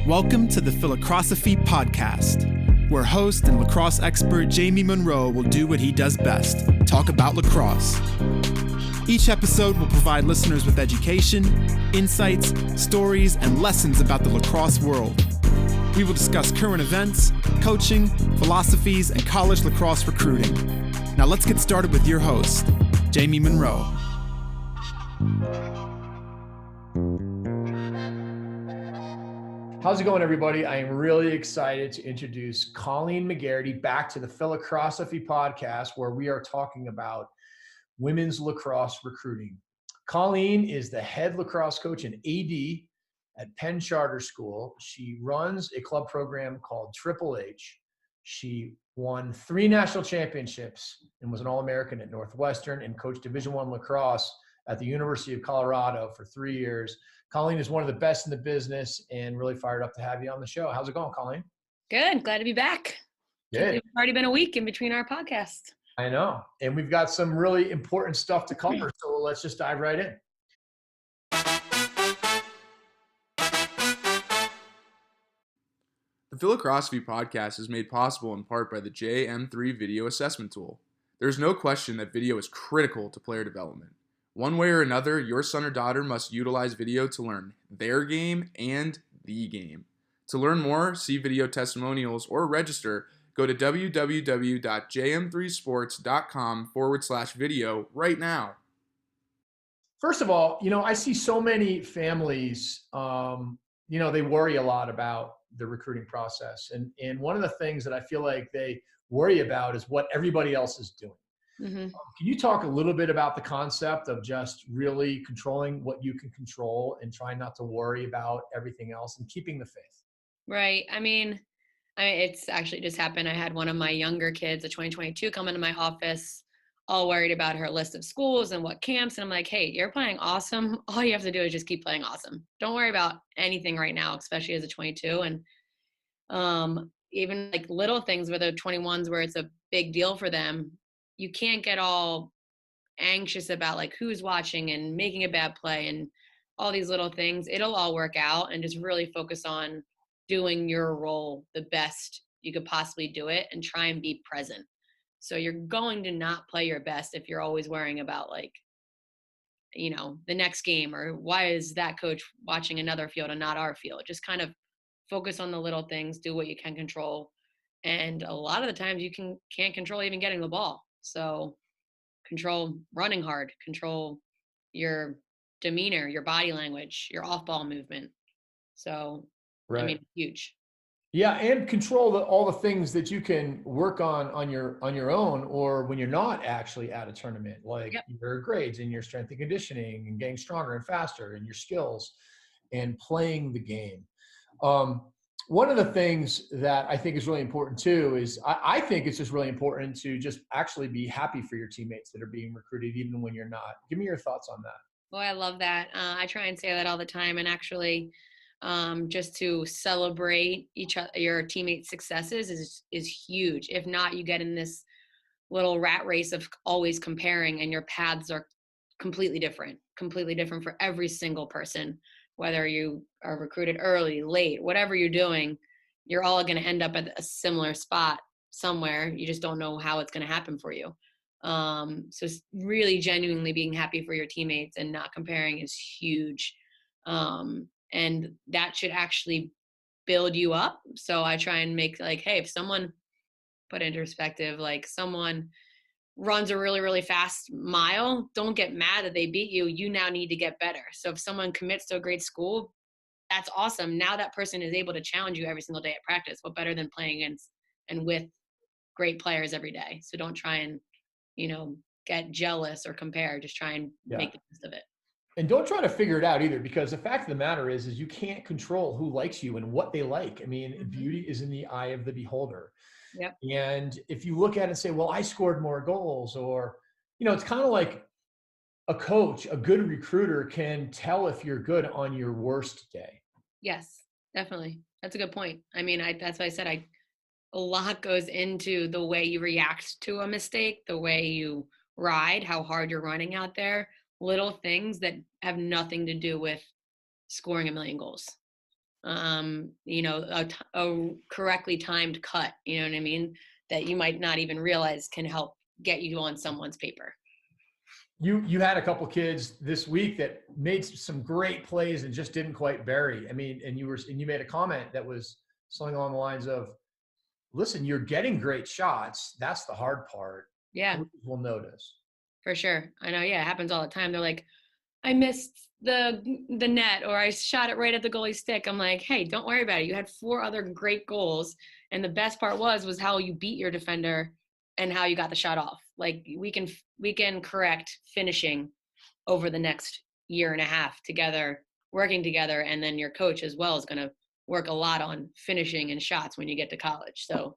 Welcome to the Phi-Lacrosse-ophy podcast, where host and lacrosse expert Jamie Monroe will do what he does best, talk about lacrosse. Each episode will provide listeners with education, insights, stories, and lessons about the lacrosse world. We will discuss current events, coaching, philosophies, and college lacrosse recruiting. Now let's get started with your host, Jamie Monroe. How's it going, everybody? I am really excited to introduce Colleen Magarity back to the Phi-Lacrosse-ophy podcast, where we are talking about women's lacrosse recruiting. Colleen is the head lacrosse coach and AD at Penn Charter School. She runs a club program called Triple H. She won 3 national championships and was an All-American at Northwestern and coached Division I lacrosse at the University of Colorado for 3 years. Colleen is one of the best in the business and really fired up to have you on the show. How's it going, Colleen? Good. Glad to be back. Good. It's already been a week in between our podcasts. I know. And we've got some really important stuff to cover, so let's just dive right in. The Phi-Lacrosse-ophy podcast is made possible in part by the JM3 video assessment tool. There is no question that video is critical to player development. One way or another, your son or daughter must utilize video to learn their game and the game. To learn more, see video testimonials, or register, go to www.jm3sports.com/video right now. First of all, I see so many families, they worry a lot about the recruiting process. And one of the things that I feel like they worry about is what everybody else is doing. Mm-hmm. Can you talk a little bit about the concept of just really controlling what you can control and trying not to worry about everything else and keeping the faith? Right. I mean, it's actually just happened. I had one of my younger kids, a 2022, come into my office, all worried about her list of schools and what camps. And I'm like, hey, you're playing awesome. All you have to do is just keep playing awesome. Don't worry about anything right now, especially as a 22. And even like little things with the 21s where it's a big deal for them, you can't get all anxious about like who's watching and making a bad play and all these little things. It'll all work out, and just really focus on doing your role the best you could possibly do it and try and be present. So you're going to not play your best if you're always worrying about like, the next game, or why is that coach watching another field and not our field. Just kind of focus on the little things, do what you can control. And a lot of the times you can't control even getting the ball. So control running hard, control your demeanor, your body language, your off-ball movement. So, right. I mean, huge. Yeah, and control all the things that you can work on your own, or when you're not actually at a tournament, like your grades and your strength and conditioning and getting stronger and faster and your skills and playing the game. One of the things that I think is really important too is I think it's just really important to just actually be happy for your teammates that are being recruited, even when you're not. Give me your thoughts on that. Well, I love that. I try and say that all the time, and actually just to celebrate your teammates' successes is huge. If not, you get in this little rat race of always comparing, and your paths are completely different for every single person. Whether you are recruited early, late, whatever you're doing, you're all going to end up at a similar spot somewhere. You just don't know how it's going to happen for you. So really genuinely being happy for your teammates and not comparing is huge. And that should actually build you up. So I try and make like, hey, if someone, put into perspective, like someone runs a really, really fast mile, don't get mad that they beat you. You now need to get better. So if someone commits to a great school, that's awesome. Now that person is able to challenge you every single day at practice. What better than playing against and with great players every day? So don't try and, get jealous or compare. Just try and make the best of it. And don't try to figure it out either, because the fact of the matter is you can't control who likes you and what they like. I mean, beauty is in the eye of the beholder. Yep. And if you look at it and say, well, I scored more goals, or, it's kind of like a coach, a good recruiter can tell if you're good on your worst day. Yes, definitely. That's a good point. I mean, that's why I said a lot goes into the way you react to a mistake, the way you ride, how hard you're running out there, little things that have nothing to do with scoring a million goals. a correctly timed cut, you know what I mean, that you might not even realize can help get you on someone's paper. You had a couple kids this week that made some great plays and just didn't quite bury. I mean, and you made a comment that was something along the lines of, listen, you're getting great shots. That's the hard part. Yeah, Coaches will notice. for sure. I know. Yeah, it happens all the time. They're like, I missed the net, or I shot it right at the goalie stick. I'm like, hey, don't worry about it. You had 4 other great goals, and the best part was how you beat your defender and how you got the shot off. Like we can correct finishing over the next year and a half together, working together, and then your coach as well is going to work a lot on finishing and shots when you get to college. So,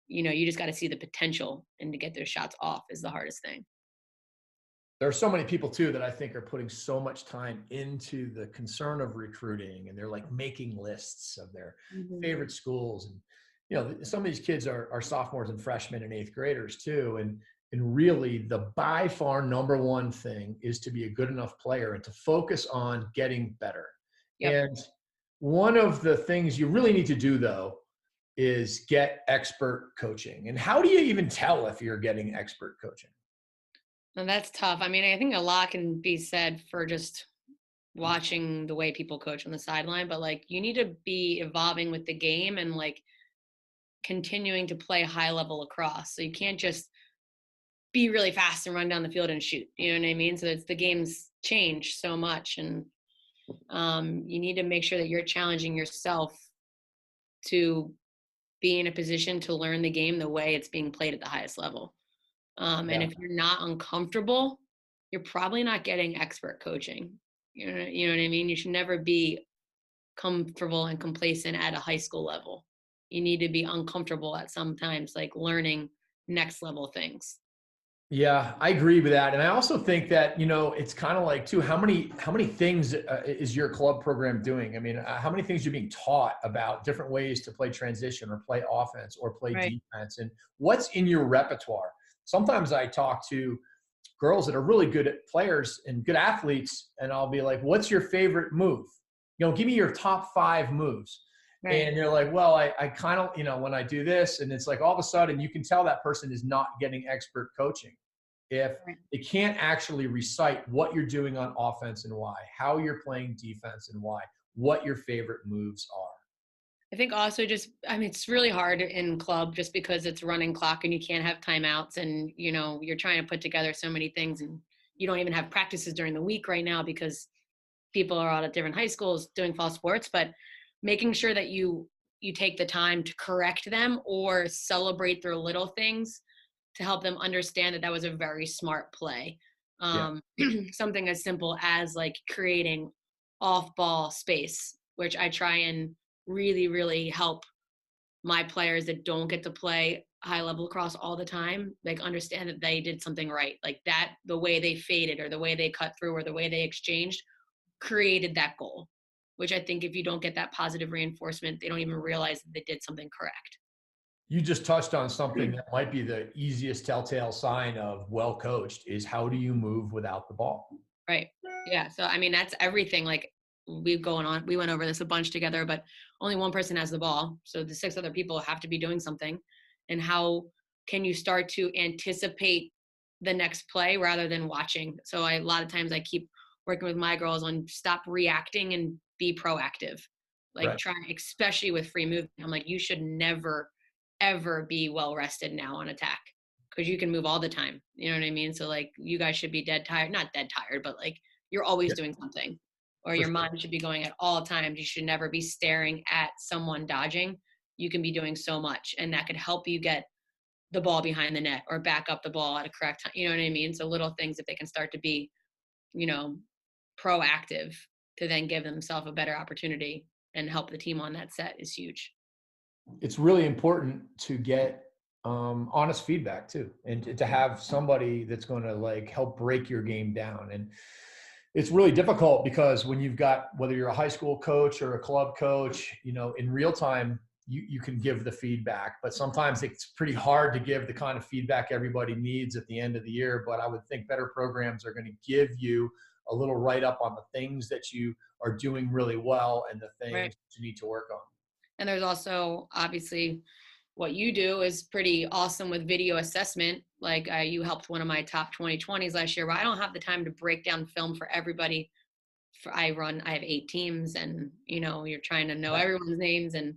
you just got to see the potential, and to get those shots off is the hardest thing. There are so many people too that I think are putting so much time into the concern of recruiting, and they're like making lists of their favorite schools. And some of these kids are sophomores and freshmen and 8th graders too. And really the by far number one thing is to be a good enough player and to focus on getting better. Yep. And one of the things you really need to do though is get expert coaching. And how do you even tell if you're getting expert coaching? And that's tough. I mean, I think a lot can be said for just watching the way people coach on the sideline, but like you need to be evolving with the game and like continuing to play high level lacrosse. So you can't just be really fast and run down the field and shoot. You know what I mean? So the game's changed so much, and you need to make sure that you're challenging yourself to be in a position to learn the game the way it's being played at the highest level. And if you're not uncomfortable, you're probably not getting expert coaching. You know what I mean? You should never be comfortable and complacent at a high school level. You need to be uncomfortable at sometimes, like learning next level things. Yeah, I agree with that. And I also think that, it's kind of like too, how many things is your club program doing? I mean, how many things you're being taught about different ways to play transition or play offense or play defense, and what's in your repertoire? Sometimes I talk to girls that are really good at players and good athletes, and I'll be like, what's your favorite move? Give me your top 5 moves. Right. And you're like, well, I kind of, when I do this, and it's like all of a sudden you can tell that person is not getting expert coaching if they can't actually recite what you're doing on offense and why, how you're playing defense and why, what your favorite moves are. I think also it's really hard in club just because it's running clock and you can't have timeouts, and, you're trying to put together so many things, and you don't even have practices during the week right now because people are all at different high schools doing fall sports. But making sure that you take the time to correct them or celebrate their little things to help them understand that was a very smart play. Something as simple as like creating off-ball space, which I try and really, really help my players that don't get to play high level lacrosse all the time, like understand that they did something right. Like that, the way they faded or the way they cut through or the way they exchanged created that goal, which I think if you don't get that positive reinforcement, they don't even realize that they did something correct. You just touched on something that might be the easiest telltale sign of well coached is how do you move without the ball? Right. Yeah. So, I mean, that's everything. Like we went over this a bunch together, but only one person has the ball. So the 6 other people have to be doing something. And how can you start to anticipate the next play rather than watching? So a lot of times I keep working with my girls on stop reacting and be proactive. Like try, especially with free movement. I'm like, you should never, ever be well rested now on attack, because you can move all the time. You know what I mean? So like you guys should be not dead tired, but like you're always doing something, or your mind should be going at all times. You should never be staring at someone dodging. You can be doing so much, and that could help you get the ball behind the net or back up the ball at a correct time. You know what I mean? So little things, if they can start to be, proactive to then give themselves a better opportunity and help the team on that set is huge. It's really important to get honest feedback too, and to have somebody that's going to like help break your game down. And it's really difficult because when you've got, whether you're a high school coach or a club coach, in real time, you can give the feedback, but sometimes it's pretty hard to give the kind of feedback everybody needs at the end of the year. But I would think better programs are going to give you a little write-up on the things that you are doing really well and the things Right. that you need to work on. And there's also obviously what you do is pretty awesome with video assessment. Like you helped one of my top 2020s last year, where I don't have the time to break down film for everybody. I have 8 teams, and you're trying to know everyone's names and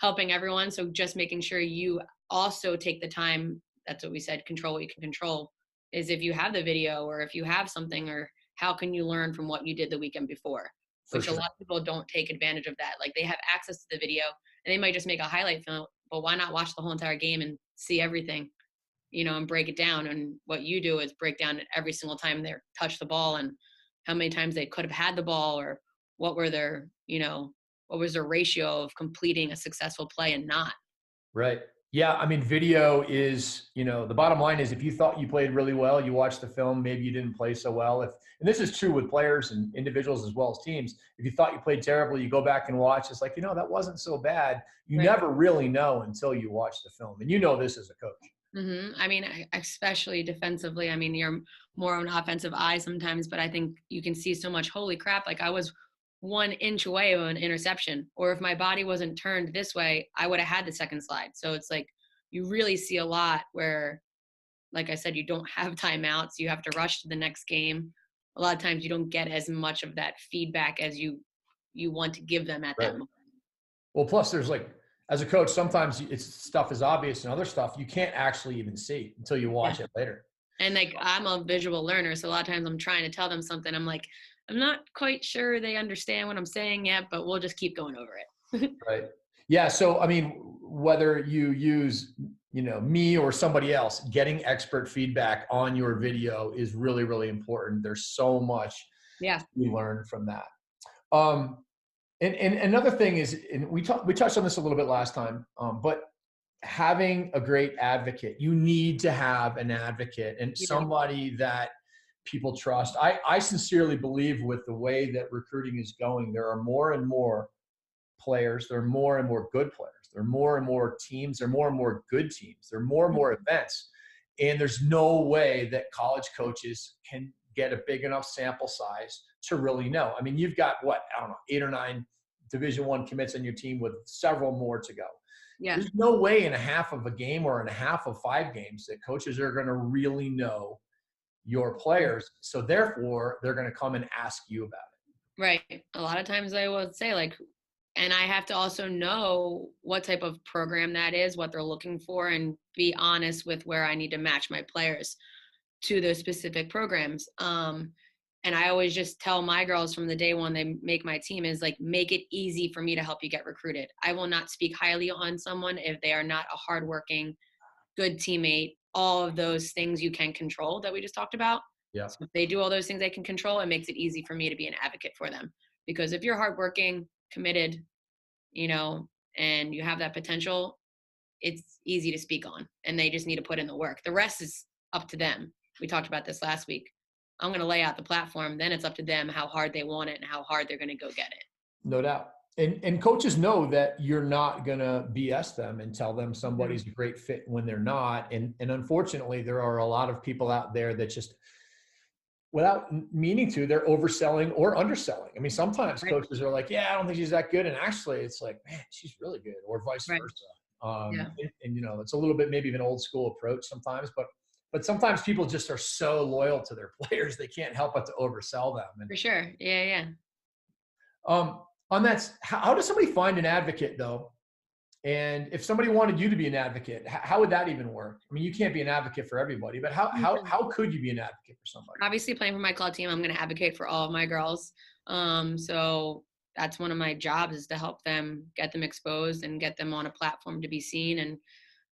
helping everyone. So just making sure you also take the time. That's what we said, control what you can control, is if you have the video or if you have something, or how can you learn from what you did the weekend before, which a lot of people don't take advantage of that. Like they have access to the video and they might just make a highlight film, but why not watch the whole entire game and see everything, and break it down. And what you do is break down every single time they touch the ball and how many times they could have had the ball, or what were their, what was their ratio of completing a successful play and not. Right. Yeah. I mean, video is, the bottom line is if you thought you played really well, you watched the film, maybe you didn't play so well. And this is true with players and individuals as well as teams. If you thought you played terribly, you go back and watch. It's like, that wasn't so bad. You Right. never really know until you watch the film. And this as a coach. Mm-hmm. I mean, especially defensively. I mean, you're more of an offensive eye sometimes, but I think you can see so much. Holy crap! Like I was 1 inch away of an interception, or if my body wasn't turned this way, I would have had the second slide. So it's like you really see a lot where, like I said, you don't have timeouts. You have to rush to the next game. A lot of times you don't get as much of that feedback as you want to give them at that moment. Well, plus there's as a coach, sometimes stuff is obvious and other stuff you can't actually even see until you watch it later. And I'm a visual learner. So a lot of times I'm trying to tell them something. I'm like, I'm not quite sure they understand what I'm saying yet, but we'll just keep going over it. Right. Yeah. So, I mean, whether you use, me or somebody else, getting expert feedback on your video is really, really important. There's so much we learn from that. And another thing is, and we touched on this a little bit last time, but having a great advocate, you need to have an advocate and somebody that people trust. I sincerely believe with the way that recruiting is going, there are more and more players. There are more and more good players. There are more and more teams. There are more and more good teams. There are more and more events. And there's no way that college coaches can get a big enough sample size to really know. I mean, you've got 8 or 9 Division I commits on your team with several more to go. Yeah. There's no way in a half of a game or in a half of 5 games that coaches are going to really know your players. So therefore, they're going to come and ask you about it. Right. A lot of times I would say and I have to also know what type of program that is, what they're looking for, and be honest with where I need to match my players to those specific programs. And I always just tell my girls from the day one they make my team is make it easy for me to help you get recruited. I will not speak highly on someone if they are not a hardworking, good teammate. All of those things you can control that we just talked about. Yeah. So if they do all those things they can control, it makes it easy for me to be an advocate for them. Because if you're hardworking, committed, and you have that potential, it's easy to speak on, and they just need to put in the work. The rest is up to them. We talked about this last week. I'm going to lay out the platform. Then it's up to them how hard they want it and how hard they're going to go get it. No doubt. And coaches know that you're not going to BS them and tell them somebody's a great fit when they're not. And unfortunately, there are a lot of people out there that just, without meaning to, they're overselling or underselling. I mean, sometimes coaches are like, yeah, I don't think she's that good. And actually it's like, man, she's really good, or vice versa. And it's a little bit maybe of an old school approach sometimes, but sometimes people just are so loyal to their players, they can't help but to oversell them. And, for sure. Yeah. On that, how does somebody find an advocate though? And if somebody wanted you to be an advocate, how would that even work? I mean, you can't be an advocate for everybody, but how could you be an advocate for somebody? Obviously, playing for my club team, I'm going to advocate for all of my girls. So that's one of my jobs, is to help them, get them exposed and get them on a platform to be seen. And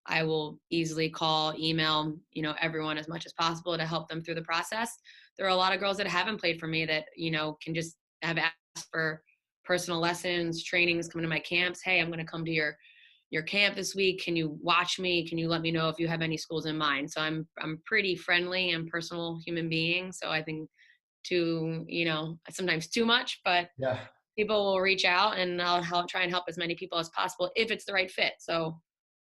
I will easily call, email, everyone as much as possible to help them through the process. There are a lot of girls that haven't played for me that, can just have asked for personal lessons, trainings, come to my camps. Hey, I'm going to come to your camp this week. Can you watch me? Can you let me know if you have any schools in mind? So I'm pretty friendly and personal human being. So I think sometimes too much, but people will reach out and I'll try and help as many people as possible if it's the right fit. So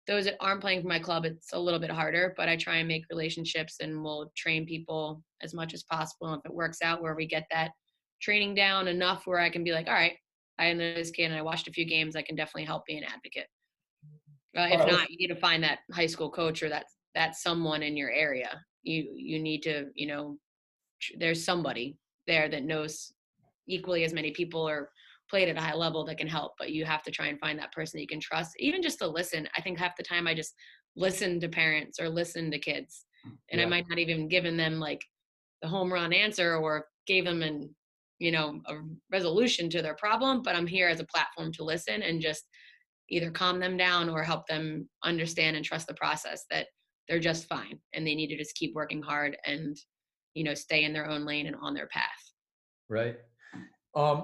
those that aren't playing for my club, it's a little bit harder, but I try and make relationships and we'll train people as much as possible. And if it works out where we get that training down enough where I can be like, all right, I know this kid and I watched a few games, I can definitely help be an advocate. If not, you need to find that high school coach or that someone in your area. You need to, there's somebody there that knows equally as many people or played at a high level that can help, but you have to try and find that person that you can trust, even just to listen. I think half the time I just listen to parents or listen to kids, and I might not even given them like the home run answer or gave them a resolution to their problem, but I'm here as a platform to listen and just either calm them down or help them understand and trust the process that they're just fine and they need to just keep working hard and stay in their own lane and on their path. Right.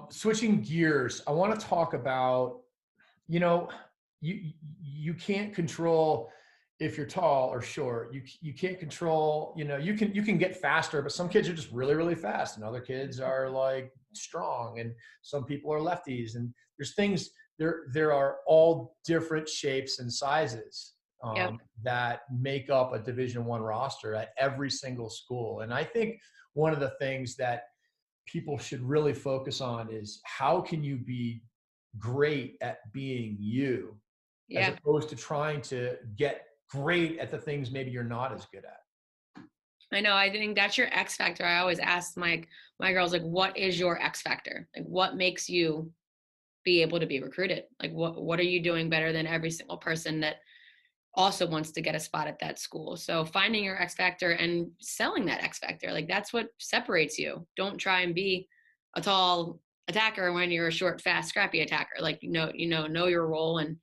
Switching gears, I want to talk about, you can't control if you're tall or short. You can't control, you can get faster, but some kids are just really, really fast and other kids are like strong and some people are lefties, and there's things there are all different shapes and sizes that make up a Division I roster at every single school. And I think one of the things that people should really focus on is how can you be great at being you as opposed to trying to get great at the things maybe you're not as good at. I know. I think that's your X factor. I always ask my girls, like, what is your X factor? Like, what makes you be able to be recruited? Like, what are you doing better than every single person that also wants to get a spot at that school? So finding your X factor and selling that X factor, like that's what separates you. Don't try and be a tall attacker when you're a short, fast, scrappy attacker. Like, know your role and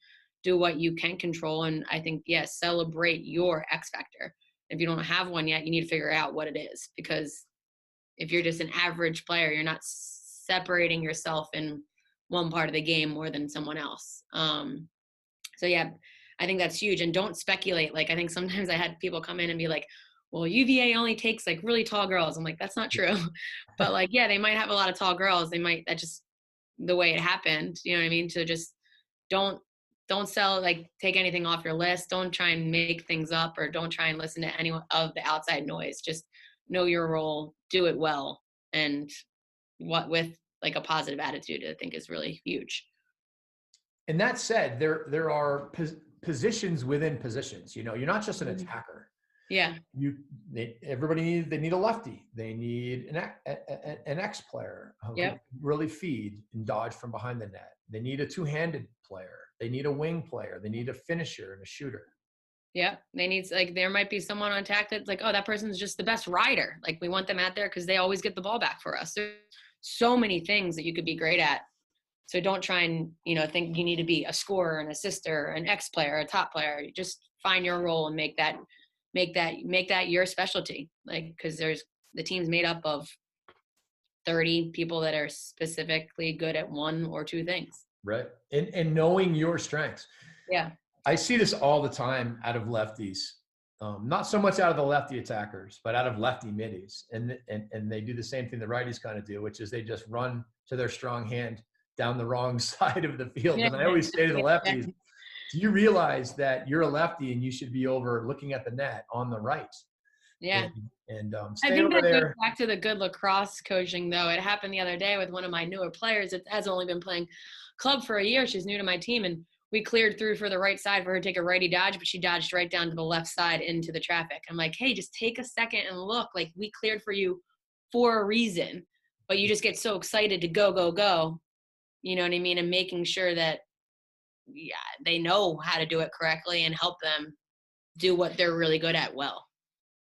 do what you can control. And I think, celebrate your X factor. If you don't have one yet, you need to figure out what it is, because if you're just an average player, you're not separating yourself in one part of the game more than someone else. I think that's huge. And don't speculate. Like, I think sometimes I had people come in and be like, well, UVA only takes like really tall girls. I'm like, that's not true. But like, they might have a lot of tall girls. That's just the way it happened. You know what I mean? So just don't sell, like, take anything off your list. Don't try and make things up, or don't try and listen to any of the outside noise. Just know your role, do it well. And with like a positive attitude, I think is really huge. And that said, there are positions within positions. You're not just an attacker. Yeah. Everybody need a lefty. They need an X player who can really feed and dodge from behind the net. They need a two-handed player. They need a wing player. They need a finisher and a shooter. Yeah. They need, like, there might be someone on attack that's like, oh, that person's just the best rider. Like, we want them out there because they always get the ball back for us. There's so many things that you could be great at. So don't try and, think you need to be a scorer, an assister, an X player, a top player. You just find your role and make that your specialty. Like, because there's the team's made up of 30 people that are specifically good at one or two things. Right. And knowing your strengths. Yeah. I see this all the time out of lefties. Not so much out of the lefty attackers, but out of lefty middies. And they do the same thing the righties kind of do, which is they just run to their strong hand down the wrong side of the field. And I always say to the lefties, do you realize that you're a lefty and you should be over looking at the net on the right? Yeah. And I stay think over that there. goes back to the good lacrosse coaching, though. It happened the other day with one of my newer players that has only been playing club for a year. She's new to my team, and we cleared through for the right side for her to take a righty dodge, but she dodged right down to the left side into the traffic. I'm like, hey, just take a second and look. Like, we cleared for you for a reason, but you just get so excited to go, go, go. You know what I mean? And making sure that they know how to do it correctly and help them do what they're really good at well.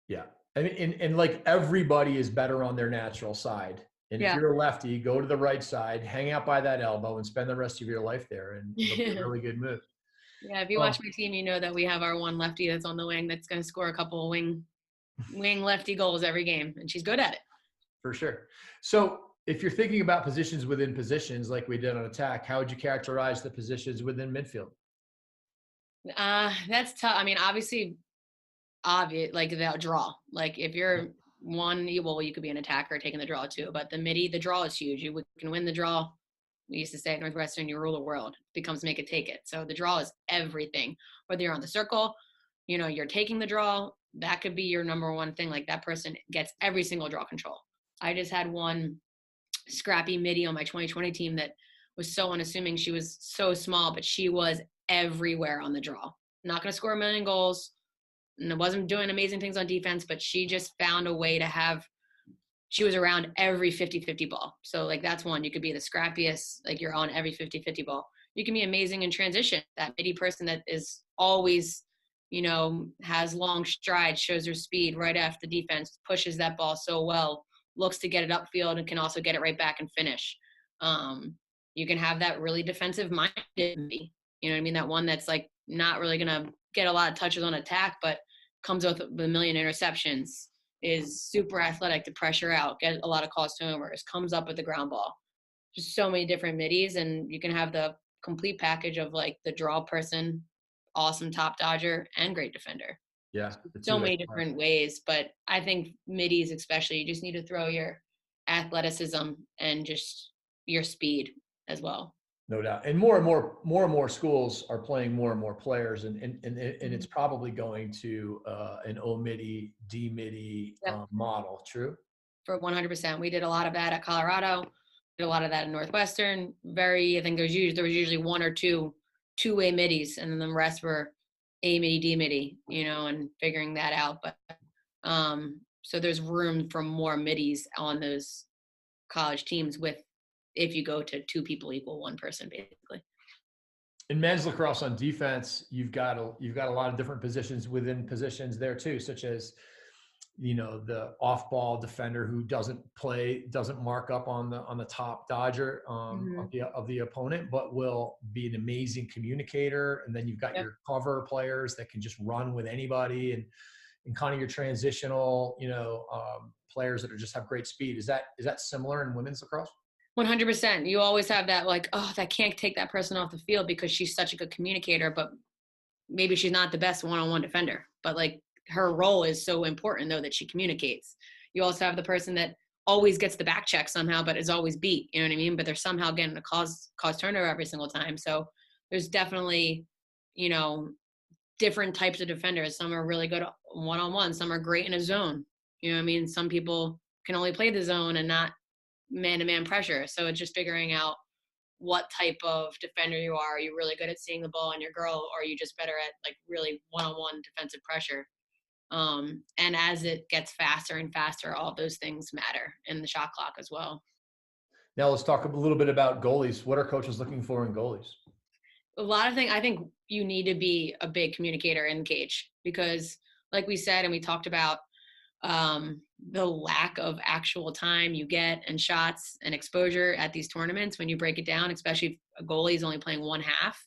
Yeah. I mean, and like everybody is better on their natural side. And if you're a lefty, go to the right side, hang out by that elbow and spend the rest of your life there. And it'll be a really good move. Yeah. If you watch my team, you know that we have our one lefty that's on the wing that's going to score a couple of wing lefty goals every game. And she's good at it. For sure. So if you're thinking about positions within positions, like we did on attack, how would you characterize the positions within midfield? That's tough. I mean, obvious, like the draw. Like, if you're one, you could be an attacker taking the draw too. But the draw is huge. You can win the draw we used to say at Northwestern, you rule the world. It becomes make it take it. So the draw is everything. Whether you're on the circle, you're taking the draw, that could be your number one thing. Like that person gets every single draw control. I just had one scrappy midi on my 2020 team that was so unassuming. She was so small, but she was everywhere on the draw. Not going to score a million goals, and wasn't doing amazing things on defense, but she just found a way to she was around every 50-50 ball. So like that's one. You could be the scrappiest, like you're on every 50-50 ball. You can be amazing in transition. That midi person that is always, has long strides, shows her speed right after the defense, pushes that ball so well, looks to get it upfield and can also get it right back and finish. You can have that really defensive minded midi. You know what I mean? That one that's like not really going to get a lot of touches on attack, but comes with a million interceptions, is super athletic to pressure out, get a lot of calls to homers, comes up with the ground ball. Just so many different middies, and you can have the complete package of like the draw person, awesome top dodger, and great defender. Yeah. So many different ways, but I think middies especially, you just need to throw your athleticism and just your speed as well. No doubt. And more and more schools are playing more and more players, and it's probably going to an O midi, D midi model. True. For 100%. We did a lot of that at Colorado, did a lot of that in Northwestern. I think there was usually one or two-way middies, and then the rest were A midi, D midi, and figuring that out. But so there's room for more middies on those college teams if you go to two people equal one person, basically. In men's lacrosse on defense, you've got a lot of different positions within positions there too, such as, the off-ball defender who doesn't mark up on the top dodger of the opponent, but will be an amazing communicator. And then you've got your cover players that can just run with anybody, and kind of your transitional, players that just have great speed. Is that similar in women's lacrosse? 100%. You always have that like, oh, that can't take that person off the field because she's such a good communicator, but maybe she's not the best one-on-one defender. But like her role is so important though that she communicates. You also have the person that always gets the back check somehow, but is always beat. You know what I mean? But they're somehow getting a cause turnover every single time. So there's definitely, different types of defenders. Some are really good one-on-one. Some are great in a zone. You know what I mean? Some people can only play the zone and not man-to-man pressure. So it's just figuring out what type of defender you are. Are you really good at seeing the ball on your girl, or are you just better at like really one-on-one defensive pressure? And as it gets faster and faster, all those things matter in the shot clock as well. Now let's talk a little bit about goalies. What are coaches looking for in goalies? A lot of things. I think you need to be a big communicator in the cage because like we said, and we talked about, the lack of actual time you get and shots and exposure at these tournaments when you break it down, especially if a goalie is only playing one half.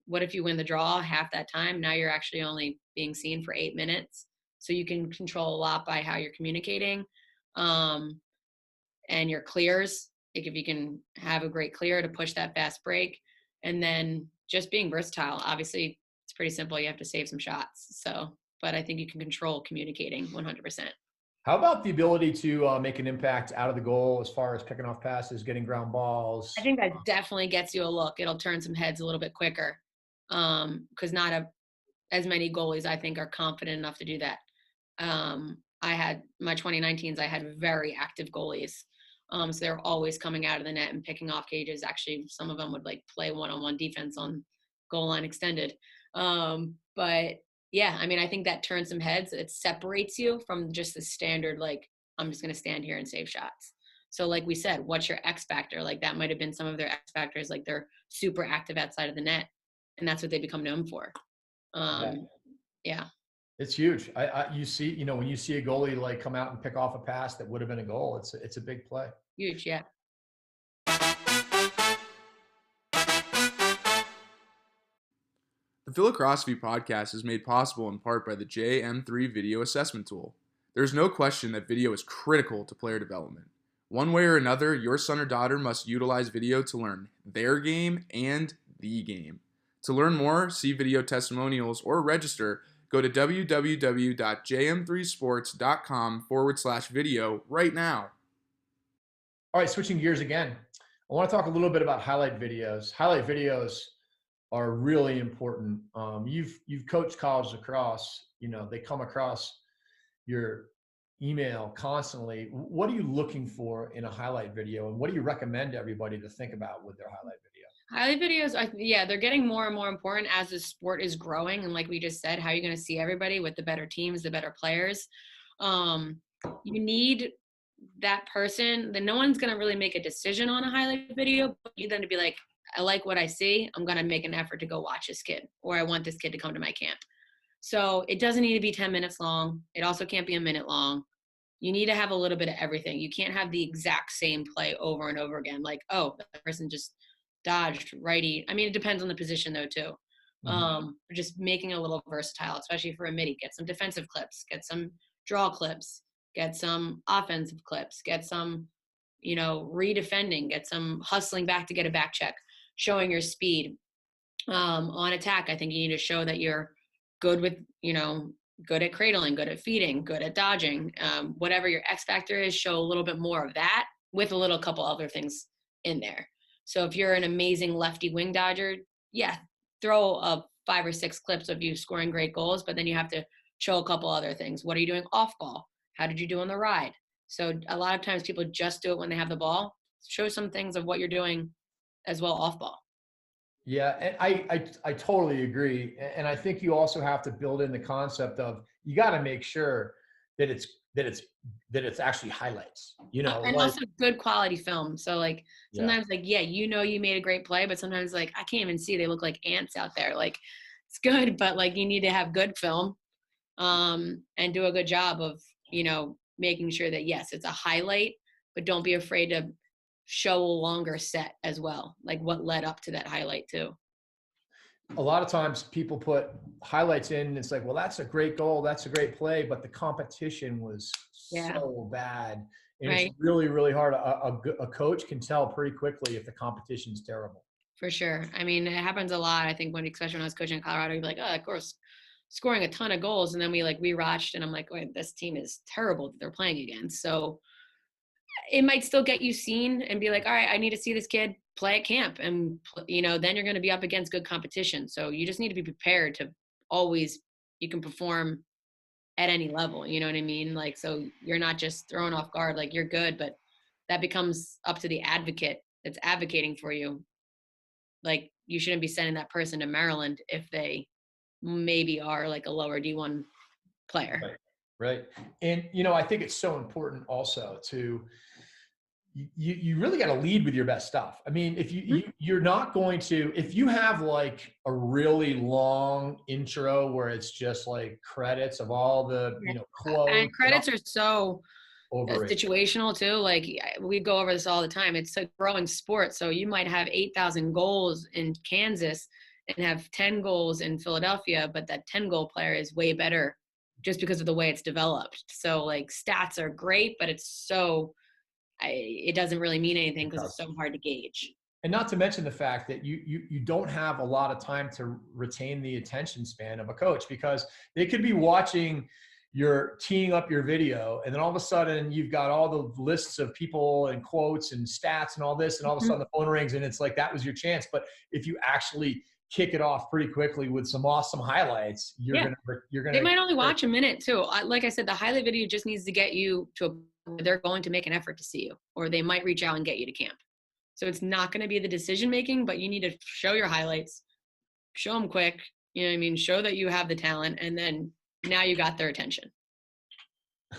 What if you win the draw half that time? Now you're actually only being seen for 8 minutes. So you can control a lot by how you're communicating, and your clears. Like if you can have a great clear to push that fast break, and then just being versatile. Obviously, it's pretty simple. You have to save some shots. But I think you can control communicating 100%. How about the ability to make an impact out of the goal as far as picking off passes, getting ground balls? I think that definitely gets you a look. It'll turn some heads a little bit quicker because not as many goalies, I think, are confident enough to do that. I had my 2019s, I had very active goalies. So they're always coming out of the net and picking off cages. Actually, some of them would like play one-on-one defense on goal line extended. But yeah, I mean, I think that turns some heads. It separates you from just the standard, like, I'm just going to stand here and save shots. So like we said, what's your X factor? Like that might have been some of their X factors, like they're super active outside of the net, and that's what they become known for. Yeah. It's huge. You see, when you see a goalie like come out and pick off a pass that would have been a goal, it's a big play. Huge, yeah. The Phi-Lacrosse-ophy podcast is made possible in part by the JM3 video assessment tool. There is no question that video is critical to player development. One way or another, your son or daughter must utilize video to learn their game and the game. To learn more, see video testimonials, or register, go to www.jm3sports.com/video right now. All right, switching gears again. I want to talk a little bit about highlight videos. Highlight videos are really important. You've coached college lacrosse. You know, they come across your email constantly. What are you looking for in a highlight video, and what do you recommend to everybody to think about with their highlight video? Highlight videos, yeah, they're getting more and more important as the sport is growing. And like we just said, how are you going to see everybody with the better teams, the better players? You need that person. Then no one's going to really make a decision on a highlight video, but you then to be like, I like what I see. I'm going to make an effort to go watch this kid, or I want this kid to come to my camp. So it doesn't need to be 10 minutes long. It also can't be a minute long. You need to have a little bit of everything. You can't have the exact same play over and over again. Like, oh, that person just dodged righty. I mean, it depends on the position though too. Just making it a little versatile, especially for a midi. Get some defensive clips, get some draw clips, get some offensive clips, get some, redefending, get some hustling back to get a back check, showing your speed. On attack, I think you need to show that you're good with, good at cradling, good at feeding, good at dodging. Whatever your X factor is, show a little bit more of that with a little couple other things in there. So if you're an amazing lefty wing dodger, yeah, throw up 5 or 6 clips of you scoring great goals, but then you have to show a couple other things. What are you doing off ball? How did you do on the ride? So a lot of times people just do it when they have the ball. Show some things of what you're doing as well off ball. Yeah, and I totally agree. And I think you also have to build in the concept of, you got to make sure that it's actually highlights, And like, also good quality film. So like sometimes yeah. you made a great play, but sometimes like I can't even see, they look like ants out there. Like it's good, but like you need to have good film and do a good job of, making sure that yes, it's a highlight, but don't be afraid to show a longer set as well. Like what led up to that highlight too. A lot of times people put highlights in and it's like, well, that's a great goal, that's a great play, but the competition was so bad. And right. It's really, really hard. A coach can tell pretty quickly if the competition's terrible. For sure. I mean, it happens a lot. I think especially when I was coaching in Colorado, you'd be like, oh, of course, scoring a ton of goals. And then we rewatched and I'm like, wait, this team is terrible that they're playing against. So it might still get you seen and be like, all right, I need to see this kid play at camp. And, then you're going to be up against good competition. So you just need to be prepared to always, you can perform at any level. You know what I mean? Like, so you're not just thrown off guard, like you're good, but that becomes up to the advocate that's advocating for you. Like you shouldn't be sending that person to Maryland if they maybe are like a lower D1 player. Right. And, I think it's so important also to, you really got to lead with your best stuff. I mean, if you're not going to, if you have like a really long intro where it's just like credits of all the, quotes. And credits are so overrated. Situational too. Like we go over this all the time. It's a growing sport. So you might have 8,000 goals in Kansas and have 10 goals in Philadelphia, but that 10 goal player is way better just because of the way it's developed. So like stats are great, but it's it doesn't really mean anything because it's so hard to gauge. And not to mention the fact that you don't have a lot of time to retain the attention span of a coach, because they could be watching you're teeing up your video, and then all of a sudden you've got all the lists of people and quotes and stats and all this, and all of a sudden the phone rings and it's like, that was your chance. But if you actually kick it off pretty quickly with some awesome highlights, you're gonna. They might only watch a minute too. Like I said, the highlight video just needs to get you to a point where they're going to make an effort to see you, or they might reach out and get you to camp. So it's not going to be the decision making, but you need to show your highlights, show them quick. You know what I mean? Show that you have the talent, and then now you got their attention.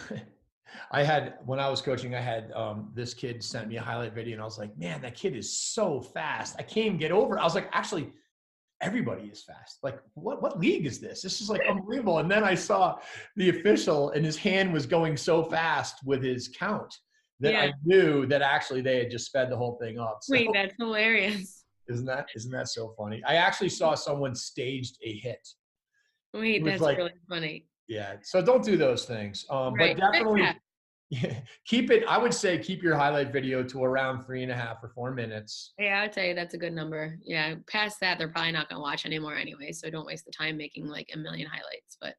When I was coaching, I had this kid sent me a highlight video, and I was like, man, that kid is so fast. I can't even get over it. I was like, actually, everybody is fast. Like, what league is this? This is like unbelievable. And then I saw the official, and his hand was going so fast with his count that I knew that actually they had just sped the whole thing up. So, wait, that's hilarious. Isn't that so funny? I actually saw someone staged a hit. Wait, that's like, really funny. Yeah. So don't do those things. But definitely keep it. I would say keep your highlight video to around 3.5 or 4 minutes. Yeah, I'd say that's a good number. Yeah. Past that, they're probably not going to watch anymore anyway. So don't waste the time making like a million highlights. But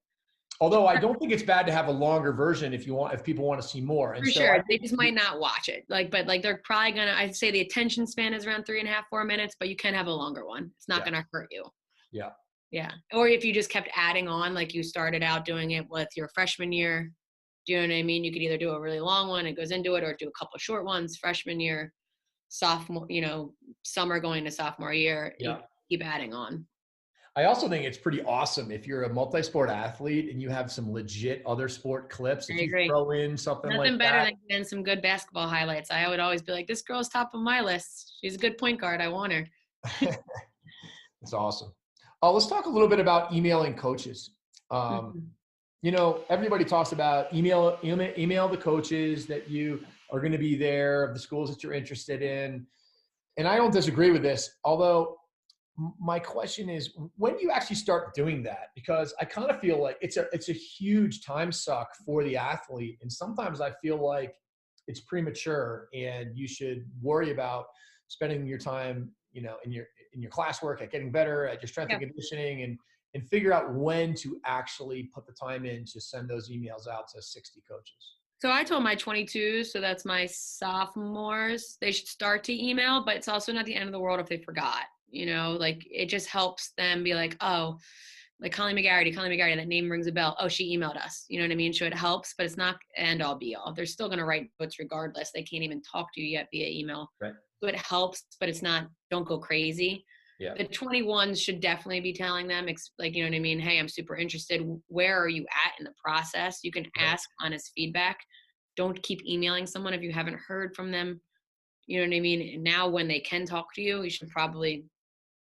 Although I don't think it's bad to have a longer version if people want to see more. And For so sure. They just might not watch it. But they're probably gonna, I'd say the attention span is around 3.5, 4 minutes, but you can have a longer one. It's not gonna hurt you. Yeah. Yeah. Or if you just kept adding on, like you started out doing it with your freshman year, do you know what I mean? You could either do a really long one, it goes into it, or do a couple of short ones, freshman year, sophomore, summer going to sophomore year, Yeah. keep adding on. I also think it's pretty awesome if you're a multi-sport athlete and you have some legit other sport clips. If you throw in something like that. Nothing better than getting some good basketball highlights. I would always be like, this girl's top of my list. She's a good point guard. I want her. That's awesome. Let's talk a little bit about emailing coaches. Everybody talks about email the coaches that you are going to be there, of the schools that you're interested in. And I don't disagree with this, although my question is, when do you actually start doing that? Because I kind of feel like it's a huge time suck for the athlete. And sometimes I feel like it's premature and you should worry about spending your time, in your classwork, at getting better, at your strength and conditioning, and figure out when to actually put the time in to send those emails out to 60 coaches. So I told my 22s, so that's my sophomores, they should start to email, but it's also not the end of the world if they forgot. It just helps them be like, oh, like Colleen Magarity, that name rings a bell. Oh, she emailed us. You know what I mean? So it helps, but it's not end all be all. They're still going to write notes regardless. They can't even talk to you yet via email. Right. So it helps, but it's not, don't go crazy. Yeah. The 21s should definitely be telling them, you know what I mean? Hey, I'm super interested. Where are you at in the process? You can ask honest feedback. Don't keep emailing someone if you haven't heard from them. You know what I mean? And now when they can talk to you, you should probably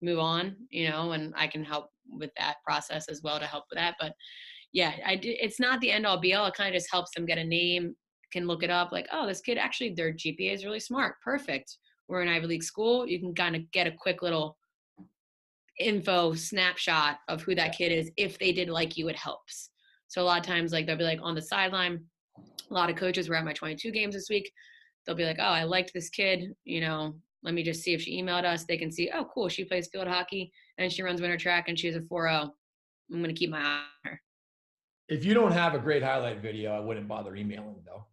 move on, and I can help with that process as well to help with that. But yeah, it's not the end all be all. It kind of just helps them get a name, can look it up like, oh, this kid, actually their GPA is really smart. Perfect. We're an Ivy League school. You can kind of get a quick little info snapshot of who that kid is. If they did like you, it helps. So a lot of times, they'll be like on the sideline. A lot of coaches were at my 22 games this week. They'll be like, oh, I liked this kid, let me just see if she emailed us. They can see, oh, cool, she plays field hockey and she runs winter track and she's a 4.0. I'm going to keep my eye on her. If you don't have a great highlight video, I wouldn't bother emailing though.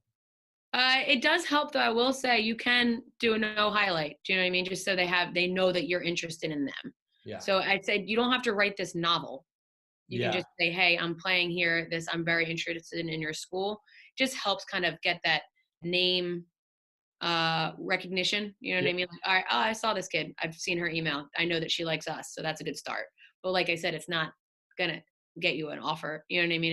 It does help though. I will say you can do a no highlight. Do you know what I mean? Just so they know that you're interested in them. Yeah. So I'd say you don't have to write this novel. You can just say, hey, I'm playing here. I'm very interested in your school. Just helps kind of get that name recognition. You know what I mean? Like, all right, I saw this kid. I've seen her email. I know that she likes us. So that's a good start. But like I said, it's not going to get you an offer. You know what I mean?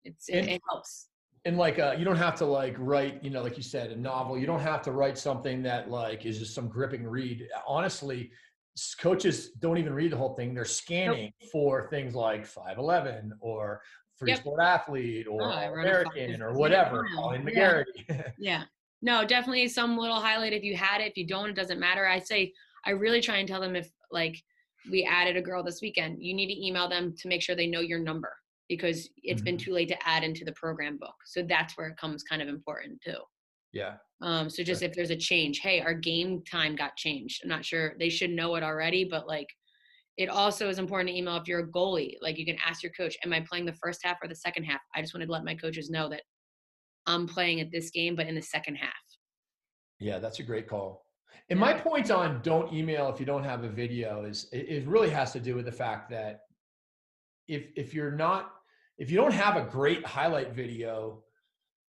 It helps. And you don't have to write, like you said, a novel. You don't have to write something that is just some gripping read. Honestly, coaches don't even read the whole thing. They're scanning for things like 5'11" or free sport athlete or American or whatever. Colleen Magarity. Yeah. No, definitely some little highlight if you had it. If you don't, it doesn't matter. I really try and tell them if we added a girl this weekend, you need to email them to make sure they know your number because it's been too late to add into the program book. So that's where it comes kind of important too. Yeah. So just if there's a change, hey, our game time got changed. I'm not sure they should know it already, but it also is important to email if you're a goalie. You can ask your coach, am I playing the first half or the second half? I just wanted to let my coaches know that I'm playing at this game, but in the second half. Yeah, that's a great call. And my point on don't email if you don't have a video is it really has to do with the fact that if you don't have a great highlight video,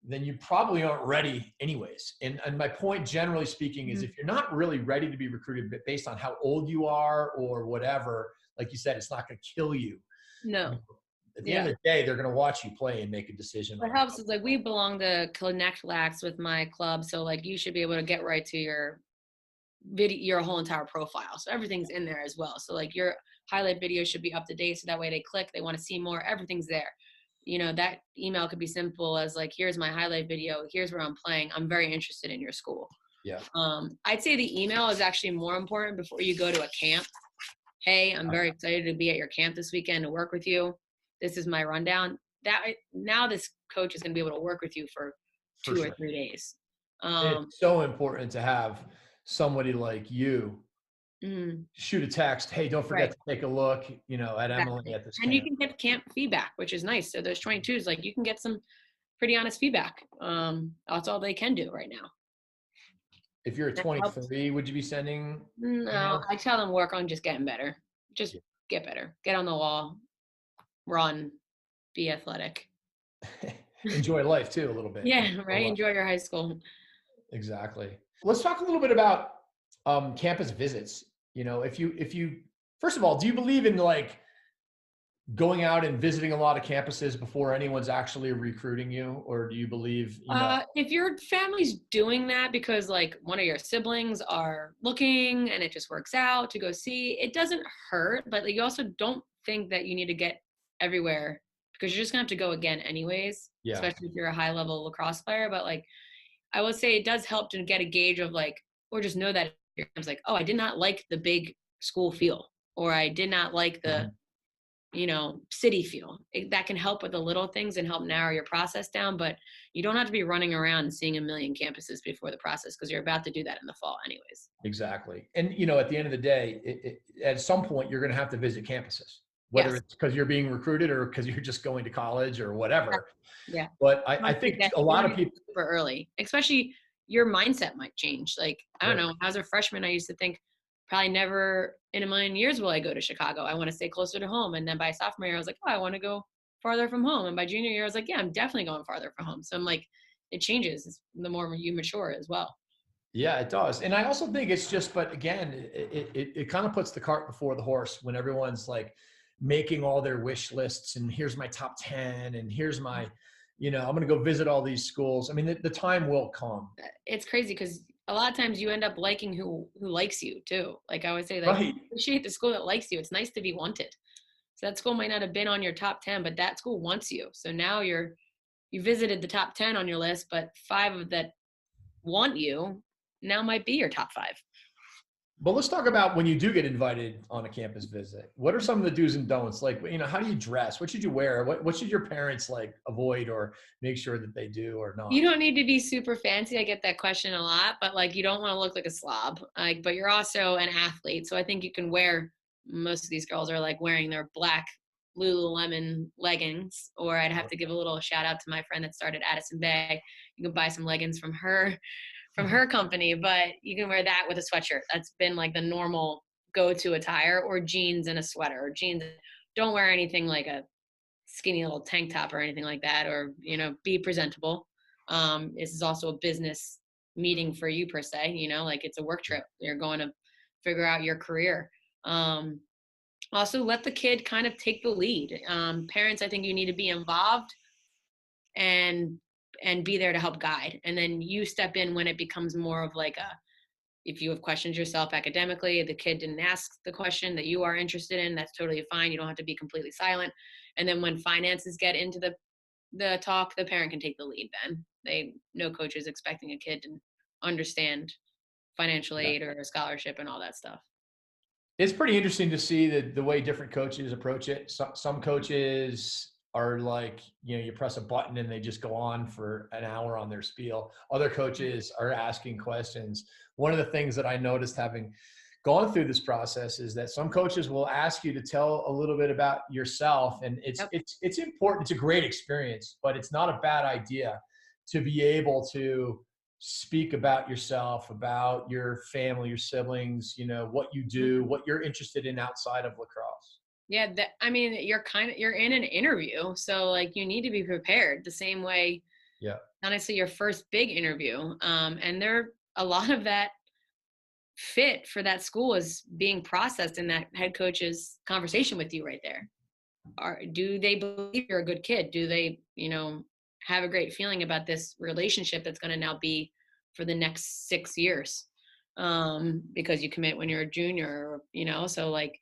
then you probably aren't ready anyways. And my point, generally speaking, is if you're not really ready to be recruited based on how old you are or whatever, like you said, it's not going to kill you. No. At the end of the day, they're going to watch you play and make a decision. What helps is we belong to Connect Lax with my club. So you should be able to get right to your video, your whole entire profile. So everything's in there as well. So your highlight video should be up to date. So that way they click, they want to see more, everything's there. That email could be simple as here's my highlight video. Here's where I'm playing. I'm very interested in your school. Yeah. I'd say the email is actually more important before you go to a camp. Hey, I'm very excited to be at your camp this weekend to work with you. This is my rundown. Now this coach is going to be able to work with you for 2 or 3 days. It's so important to have somebody like you shoot a text, hey, don't forget Right. to take a look, at Emily Exactly. at this And you camp. can get camp feedback, which is nice. So those 22s, like you can get some pretty honest feedback. That's all they can do right now. If you're a That helps. 23, would you be sending No, emails? I tell them work on just getting better. Just Yeah. get better. Get on the wall, run, be athletic. Enjoy life too, a little bit. Yeah, right. Enjoy your high school. Exactly. Let's talk a little bit about campus visits. If you first of all, do you believe in like going out and visiting a lot of campuses before anyone's actually recruiting you, or do you believe, If your family's doing that because like one of your siblings are looking and it just works out to go see, it doesn't hurt, but like, you also don't think that you need to get everywhere because you're just gonna have to go again anyways, yeah, especially if you're a high level lacrosse player. But like I would say it does help to get a gauge of like, or just know that it's like, oh, I did not like the big school feel, or I did not like the, city feel. That can help with the little things and help narrow your process down. But you don't have to be running around and seeing a million campuses before the process because you're about to do that in the fall anyways. exactly. And at the end of the day, at some point you're going to have to visit campuses, whether Yes. it's because you're being recruited or because you're just going to college or whatever. Yeah. But I Don't think forget, a you lot learn of people, super early, especially your mindset might change. Like, I don't right. know, when I was a freshman, I used to think probably never in a million years will I go to Chicago. I want to stay closer to home. And then by sophomore year, I was like, oh, I want to go farther from home. And by junior year, I was like, yeah, I'm definitely going farther from home. So I'm like, it changes the more you mature as well. Yeah, it does. And I also think it's just, but again, it kind of puts the cart before the horse when everyone's like making all their wish lists and here's my top 10 and here's my, I'm going to go visit all these schools. I mean, the time will come. It's crazy because a lot of times you end up liking who likes you too. Like I always say, like Right. appreciate the school that likes you. It's nice to be wanted. So that school might not have been on your top 10, but that school wants you. So now you visited the top 10 on your list, but 5 of that want you now might be your top 5. But let's talk about when you do get invited on a campus visit. What are some of the do's and don'ts? Like, how do you dress? What should you wear? What should your parents like avoid or make sure that they do or not? You don't need to be super fancy. I get that question a lot, but like you don't want to look like a slob. Like, but you're also an athlete, so I think you can wear. Most of these girls are like wearing their black Lululemon leggings, or I'd have to give a little shout out to my friend that started Addison Bay. You can buy some leggings from her company, but you can wear that with a sweatshirt. That's been like the normal go-to attire, or jeans and a sweater, or jeans. Don't wear anything like a skinny little tank top or anything like that, or be presentable. This is also a business meeting for you per se, like it's a work trip. You're going to figure out your career. Also let the kid kind of take the lead. Parents, I think you need to be involved and be there to help guide. And then you step in when it becomes more of like if you have questions yourself academically, the kid didn't ask the question that you are interested in, that's totally fine. You don't have to be completely silent. And then when finances get into the talk, the parent can take the lead then. No coach is expecting a kid to understand financial aid or a scholarship and all that stuff. It's pretty interesting to see the way different coaches approach it. Some coaches are like, you press a button and they just go on for an hour on their spiel. Other coaches are asking questions. One of the things that I noticed having gone through this process is that some coaches will ask you to tell a little bit about yourself. And it's important. It's a great experience, but it's not a bad idea to be able to speak about yourself, about your family, your siblings, what you do, what you're interested in outside of lacrosse. Yeah, you're in an interview, so like you need to be prepared the same way. Yeah. Honestly, your first big interview, and there a lot of that fit for that school is being processed in that head coach's conversation with you right there. Do they believe you're a good kid? Do they, have a great feeling about this relationship that's going to now be for the next 6 years? Because you commit when you're a junior, so like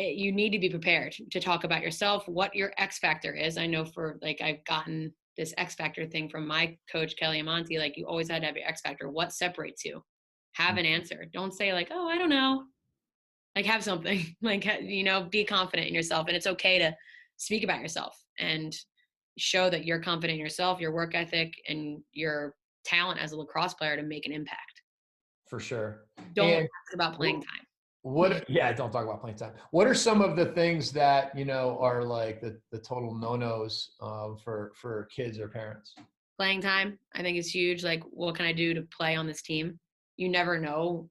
you need to be prepared to talk about yourself, what your X factor is. I know for like, I've gotten this X factor thing from my coach, Kelly Amonte, like you always had to have your X factor. What separates you? Have an answer. Don't say like, oh, I don't know. Like have something, like, be confident in yourself. And it's okay to speak about yourself and show that you're confident in yourself, your work ethic, and your talent as a lacrosse player to make an impact. For sure. Don't ask about playing time. Don't talk about playing time. What are some of the things that, you know, are like the total no-nos for kids or parents? Playing time, I think, is huge. Like, what can I do to play on this team? You never know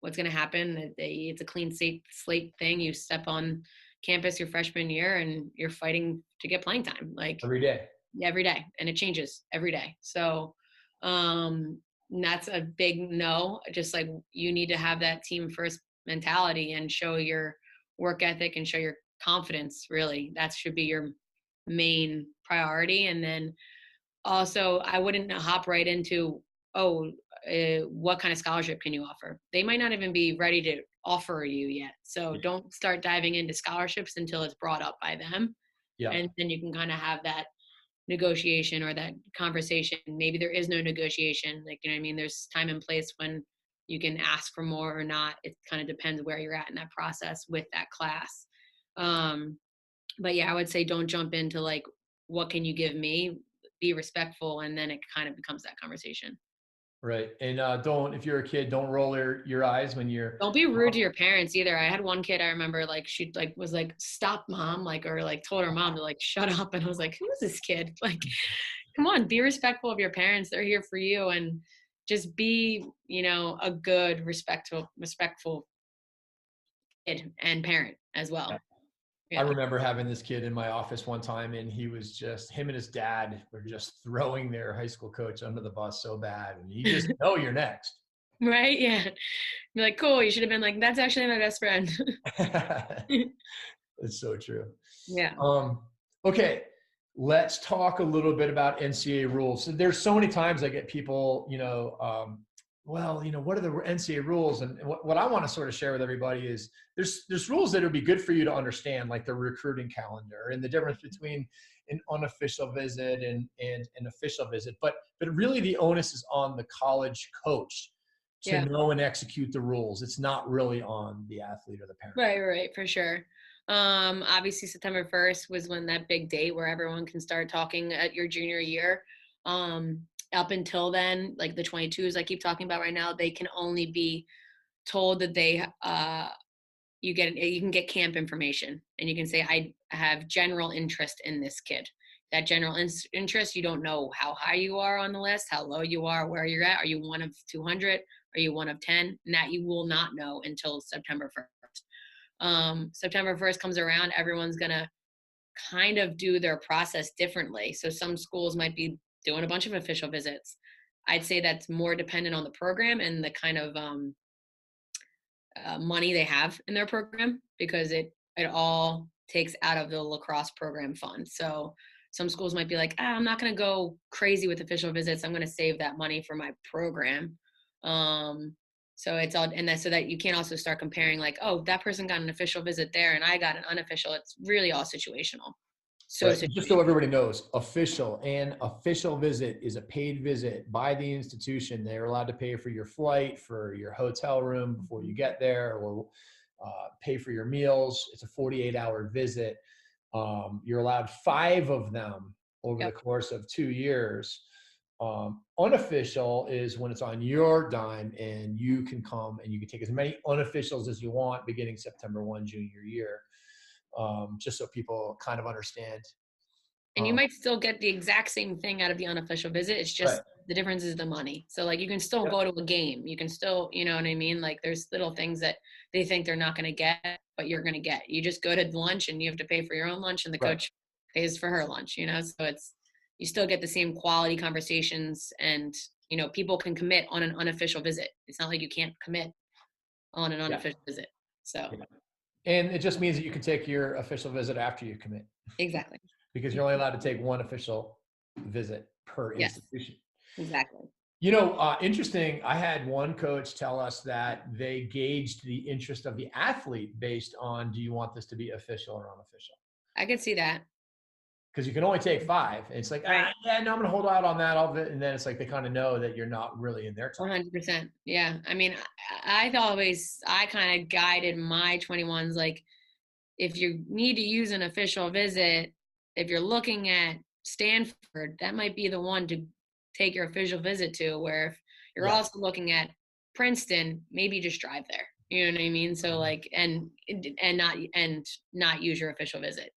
what's going to happen. It's a clean slate thing. You step on campus your freshman year and you're fighting to get playing time. Like, Every day. every day, and it changes every day. So that's a big no. Just like, you need to have that team first mentality and show your work ethic and show your confidence. Really, that should be your main priority. And then also, I wouldn't hop right into, what kind of scholarship can you offer? They might not even be ready to offer you yet. So don't start diving into scholarships until it's brought up by them. Yeah. And then you can kind of have that negotiation or that conversation. Maybe there is no negotiation. Like, you know what I mean? There's time and place when you can ask for more or not. It kind of depends where you're at in that process with that class. But yeah, I would say don't jump into like, what can you give me? Be respectful, and then it kind of becomes that conversation. Right. And if you're a kid, don't roll your eyes when you're. Don't be rude to your parents either. I had one kid, I remember, like, she like was like, stop mom, like, or like told her mom to like shut up, and I was like, who is this kid? Like, come on, be respectful of your parents. They're here for you, and just be, you know, a good respectful kid and parent as well. Yeah. Yeah. I remember having this kid in my office one time, and him and his dad were just throwing their high school coach under the bus so bad. And you just know you're next. Right? Yeah. You're like, cool. You should have been like, that's actually my best friend. It's so true. Yeah. Okay. Let's talk a little bit about NCAA rules. So there's so many times I get people, you know, what are the NCAA rules? And what I want to sort of share with everybody is there's rules that would be good for you to understand, like the recruiting calendar and the difference between an unofficial visit and an official visit. But really the onus is on the college coach to know and execute the rules. It's not really on the athlete or the parent. Right, for sure. Obviously September 1st was when that big date where everyone can start talking at your junior year. Up until then, like the 22s I keep talking about right now, they can only be told that they you can get camp information, and you can say, I have general interest in this kid. That general interest, you don't know how high you are on the list, how low you are, where you're at. Are you one of 200? Are you one of 10? And that you will not know until September 1st. September 1st comes around, everyone's gonna kind of do their process differently. So some schools might be doing a bunch of official visits. I'd say that's more dependent on the program and the kind of money they have in their program, because it all takes out of the lacrosse program fund. So some schools might be like, I'm not going to go crazy with official visits. I'm going to save that money for my program. So it's all, and that, so that you can't also start comparing like, oh, that person got an official visit there and I got an unofficial. It's really all situational. So right. Just so everybody knows, official visit is a paid visit by the institution. They're allowed to pay for your flight, for your hotel room before you get there, or pay for your meals. It's a 48-hour visit. You're allowed 5 of them over the course of 2 years. Unofficial is when it's on your dime and you can come and you can take as many unofficials as you want beginning September 1 junior year. Just so people kind of understand. And you might still get the exact same thing out of the unofficial visit. It's just the difference is the money. So like you can still go to a game. You can still, you know what I mean? Like there's little things that they think they're not going to get, but you're going to get. You just go to lunch and you have to pay for your own lunch, and the coach pays for her lunch, you know? So you still get the same quality conversations, and, you know, people can commit on an unofficial visit. It's not like you can't commit on an unofficial visit. So. Yeah. And it just means that you can take your official visit after you commit. Exactly. Because you're only allowed to take one official visit per institution. Exactly. You know, interesting. I had one coach tell us that they gauged the interest of the athlete based on, do you want this to be official or unofficial? I could see that. Because you can only take 5. And it's like, I'm going to hold out on that. And then it's like they kind of know that you're not really in their time. 100%. Yeah. I mean, I kind of guided my 21s, like, if you need to use an official visit, if you're looking at Stanford, that might be the one to take your official visit to, where if you're also looking at Princeton, maybe just drive there. You know what I mean? So like, and not use your official visit.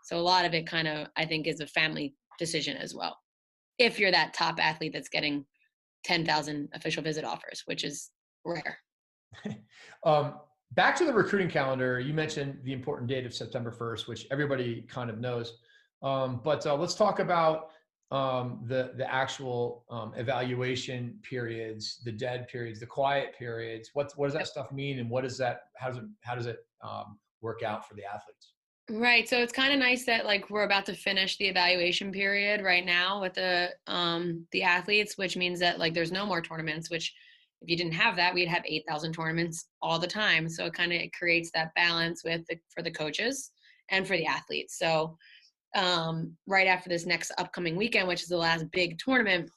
So a lot of it kind of, I think, is a family decision as well. If you're that top athlete that's getting 10,000 official visit offers, which is rare. Back to the recruiting calendar, you mentioned the important date of September 1st, which everybody kind of knows. But let's talk about the actual evaluation periods, the dead periods, the quiet periods. What does that stuff mean, and how does it work out for the athletes? Right. So it's kind of nice that like we're about to finish the evaluation period right now with the athletes, which means that like there's no more tournaments, which if you didn't have that, we'd have 8,000 tournaments all the time. So it creates that balance for the coaches and for the athletes. So right after this next upcoming weekend, which is the last big tournament,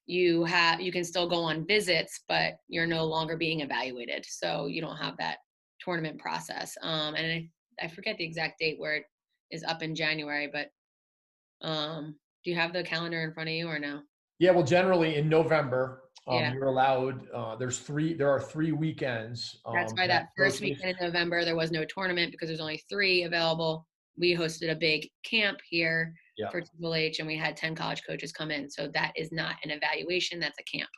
you can still go on visits, but you're no longer being evaluated. So you don't have that tournament process. And I forget the exact date where it is up in January, but do you have the calendar in front of you or no? Yeah, well, generally in November, Yeah. you're allowed. There are 3 weekends. That's why that first weekend in November there was no tournament because there's only 3 available. We hosted a big camp here for Triple H, and we had 10 college coaches come in. So that is not an evaluation; that's a camp.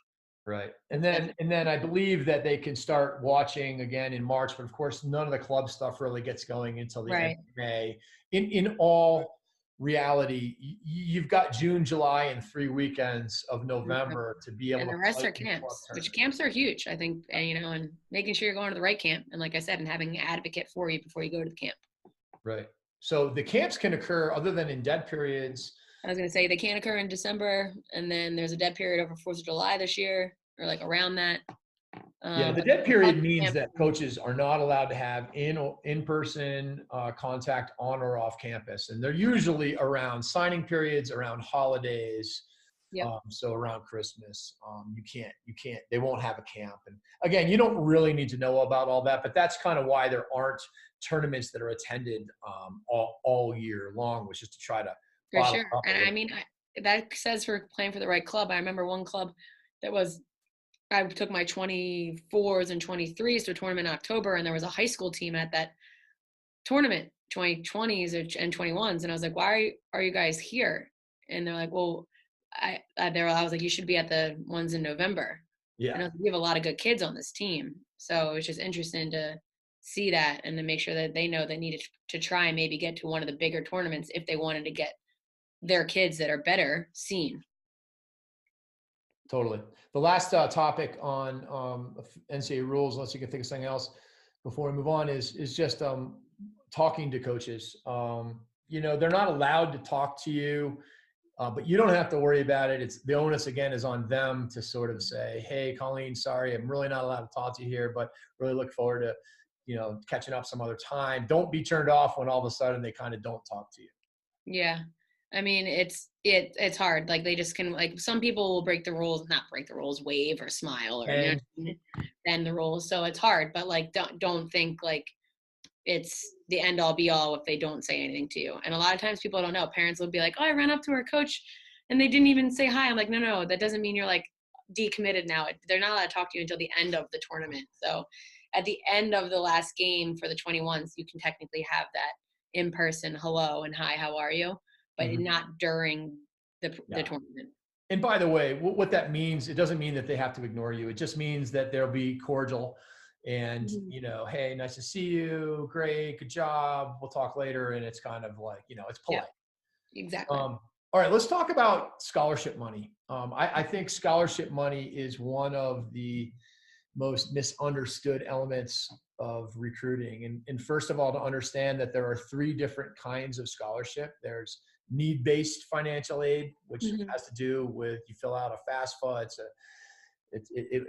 Right. And then I believe that they can start watching again in March, but of course none of the club stuff really gets going until the end of May. In all reality, you've got June, July, and 3 weekends of November to be able and to. the rest are camps, which camps are huge, I think, and making sure you're going to the right camp. And like I said, and having an advocate for you before you go to the camp. Right. So the camps can occur other than in dead periods. I was going to say they can't occur in December, and then there's a dead period over 4th of July this year, or like around that. Yeah, the dead period means that coaches are not allowed to have in-person contact on or off campus, and they're usually around signing periods, around holidays. So around Christmas, you can't. They won't have a camp, and again, you don't really need to know about all that, but that's kind of why there aren't tournaments that are attended all year long, which is to try to. For sure. And I mean, that says for playing for the right club. I remember one club I took my 24s and 23s to a tournament in October, and there was a high school team at that tournament, 2020s and 21s. And I was like, why are you guys here? And they're like, well, I was like, you should be at the ones in November. Yeah. And I was like, we have a lot of good kids on this team. So it was just interesting to see that and to make sure that they know they needed to try and maybe get to one of the bigger tournaments if they wanted to get their kids that are better seen. Totally. The last topic on NCAA rules, unless you can think of something else before we move on, is just talking to coaches. They're not allowed to talk to you, but you don't have to worry about it. It's the onus again is on them to sort of say, "Hey, Colleen, sorry, I'm really not allowed to talk to you here, but really look forward to, catching up some other time." Don't be turned off when all of a sudden they kind of don't talk to you. Yeah. I mean, it's hard. Like they just can, like some people will not break the rules, wave or smile or bend the rules. So it's hard, but like, don't think like it's the end all be all if they don't say anything to you. And a lot of times people don't know. Parents will be like, oh, I ran up to our coach and they didn't even say hi. I'm like, no, that doesn't mean you're like decommitted now. They're not allowed to talk to you until the end of the tournament. So at the end of the last game for the 21s, you can technically have that in-person hello and hi, how are you? But not during the tournament. And by the way, what that means, it doesn't mean that they have to ignore you. It just means that they'll be cordial and, hey, nice to see you. Great. Good job. We'll talk later. And it's kind of like, it's polite. Yeah, exactly. All right. Let's talk about scholarship money. I think scholarship money is one of the most misunderstood elements of recruiting. And first of all, to understand that there are 3 different kinds of scholarship. There's need-based financial aid, which has to do with you fill out a FAFSA.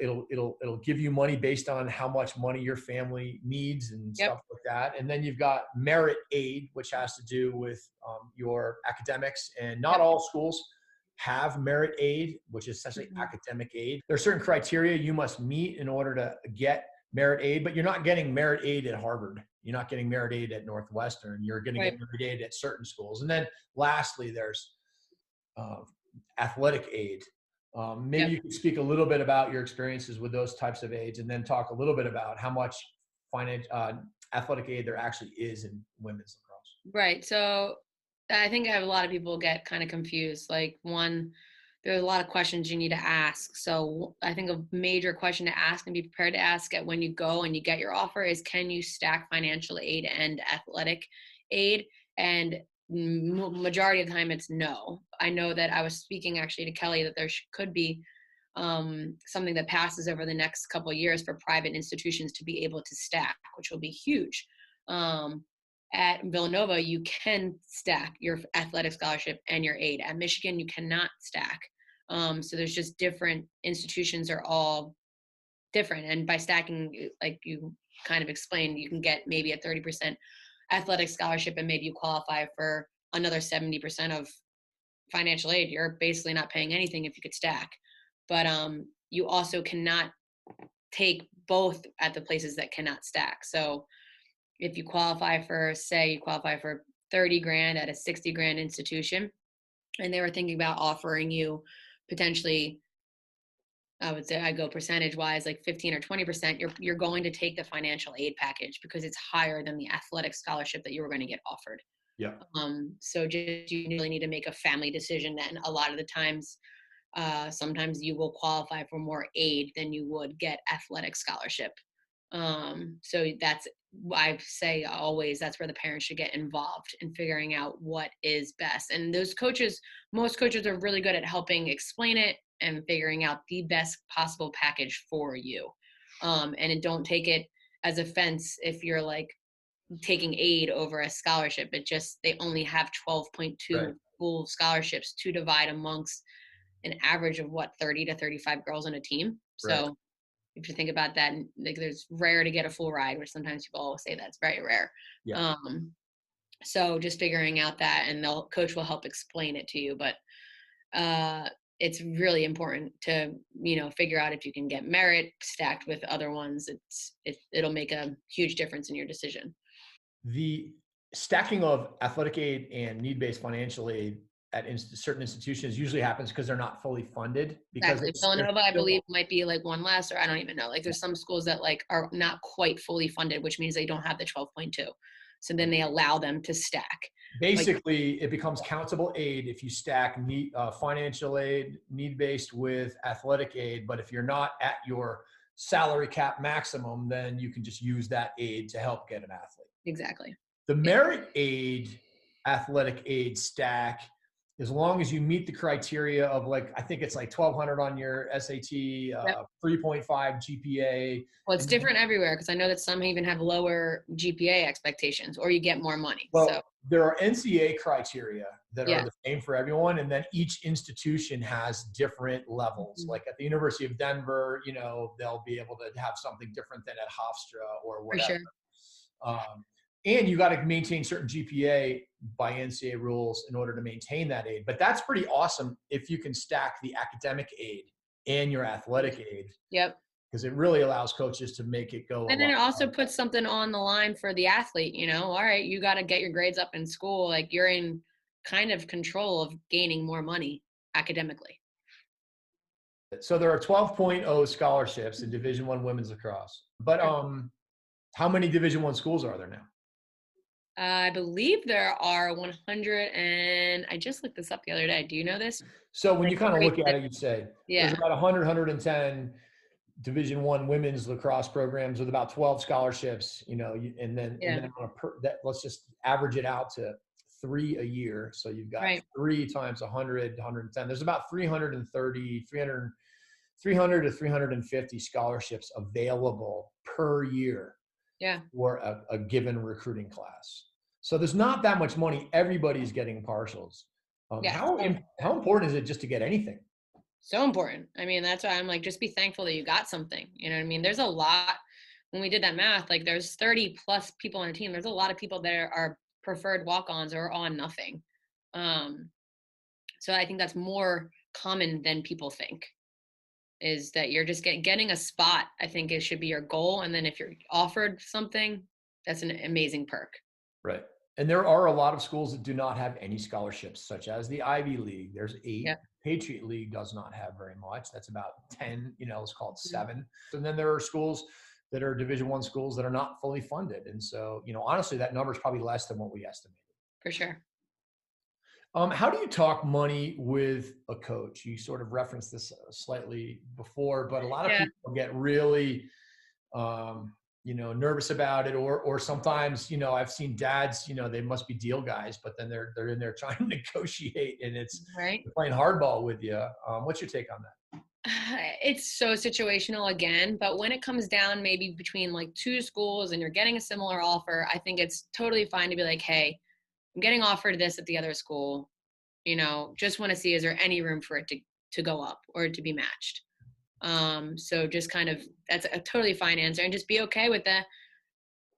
It'll give you money based on how much money your family needs and stuff like that. And then you've got merit aid, which has to do with your academics. And not all schools have merit aid, which is essentially academic aid. There are certain criteria you must meet in order to get merit aid, but you're not getting merit aid at Harvard. You're not getting merit aid at Northwestern. You're going to get merit aid at certain schools. And then lastly, there's athletic aid. Maybe you could speak a little bit about your experiences with those types of aids, and then talk a little bit about how much athletic aid there actually is in women's lacrosse. Right. So I think I have a lot of people get kind of confused. Like, one, there's a lot of questions you need to ask. So I think a major question to ask and be prepared to ask at when you go and you get your offer is, can you stack financial aid and athletic aid? And majority of the time it's no. I know that I was speaking actually to Kelly that there could be something that passes over the next couple of years for private institutions to be able to stack, which will be huge. At Villanova, you can stack your athletic scholarship and your aid. At Michigan, you cannot stack. So there's just different institutions are all different. And by stacking, like you kind of explained, you can get maybe a 30% athletic scholarship and maybe you qualify for another 70% of financial aid. You're basically not paying anything if you could stack. But you also cannot take both at the places that cannot stack. So if you qualify for, say, you qualify for 30 grand at a 60 grand institution, and they were thinking about offering you potentially, I would say I go percentage wise, like 15 or 20%, you're going to take the financial aid package because it's higher than the athletic scholarship that you were going to get offered. Yeah. So just, you really need to make a family decision then. A lot of the times, sometimes you will qualify for more aid than you would get athletic scholarship. So that's, I say always, that's where the parents should get involved in figuring out what is best. And those coaches, most coaches are really good at helping explain it and figuring out the best possible package for you. And don't take it as offense if you're like taking aid over a scholarship. It just, they only have 12.2 full scholarships to divide amongst an average of 30 to 35 girls on a team. So if you think about that, like, there's rare to get a full ride, which sometimes people always say that's very rare. Yeah. So just figuring out that, and the coach will help explain it to you. But it's really important to, figure out if you can get merit stacked with other ones. It'll make a huge difference in your decision. The stacking of athletic aid and need-based financial aid at certain institutions usually happens because they're not fully funded. Because exactly. Villanova, I believe, might be like one less, or I don't even know. Like, there's some schools that like are not quite fully funded, which means they don't have the 12.2. So then they allow them to stack. Basically, it becomes countable aid if you stack financial aid, need-based with athletic aid. But if you're not at your salary cap maximum, then you can just use that aid to help get an athlete. Exactly. The merit aid, athletic aid stack, as long as you meet the criteria of, like, I think it's like 1,200 on your SAT, 3.5 GPA. Well, it's different everywhere, because I know that some even have lower GPA expectations, or you get more money. Well, so there are NCAA criteria that are the same for everyone, and then each institution has different levels. Like at the University of Denver, they'll be able to have something different than at Hofstra or whatever. For sure. And you got to maintain certain GPA by NCAA rules in order to maintain that aid. But that's pretty awesome if you can stack the academic aid and your athletic aid. Yep. Because it really allows coaches to make it go. And then it also puts something on the line for the athlete, all right, you got to get your grades up in school. Like, you're in kind of control of gaining more money academically. So there are 12.0 scholarships in Division I women's lacrosse. But how many Division I schools are there now? I believe there are 100, and I just looked this up the other day. Do you know this? So when you kind of look at it, you say there's about 110 Division I women's lacrosse programs with about 12 scholarships, and then let's just average it out to 3 a year. So you've got 3 times 100, 110. There's about 300 to 350 scholarships available per year. For a given recruiting class. So there's not that much money. Everybody's getting partials. How important is it just to get anything? So important. I mean, that's why I'm like, just be thankful that you got something. You know what I mean? There's a lot. When we did that math, like, there's 30 plus people on a team. There's a lot of people that are preferred walk-ons or on nothing. So I think that's more common than people think. Is that you're just getting a spot. I think it should be your goal. And then if you're offered something, that's an amazing perk. Right. And there are a lot of schools that do not have any scholarships, such as the Ivy League. There's 8. Patriot League does not have very much. That's about 10, let's call it 7. And then there are schools that are Division I schools that are not fully funded. And so, honestly, that number is probably less than what we estimated. For sure. How do you talk money with a coach? You sort of referenced this slightly before, but a lot of people get really, nervous about it, or sometimes, I've seen dads, they must be deal guys, but then they're in there trying to negotiate, and it's right. Playing hardball with you. What's your take on that? It's so situational again, but when it comes down maybe between like 2 schools and you're getting a similar offer, I think it's totally fine to be like, hey, I'm getting offered this at the other school, just want to see, is there any room for it to go up or to be matched? So just kind of, that's a totally fine answer, and just be okay with that,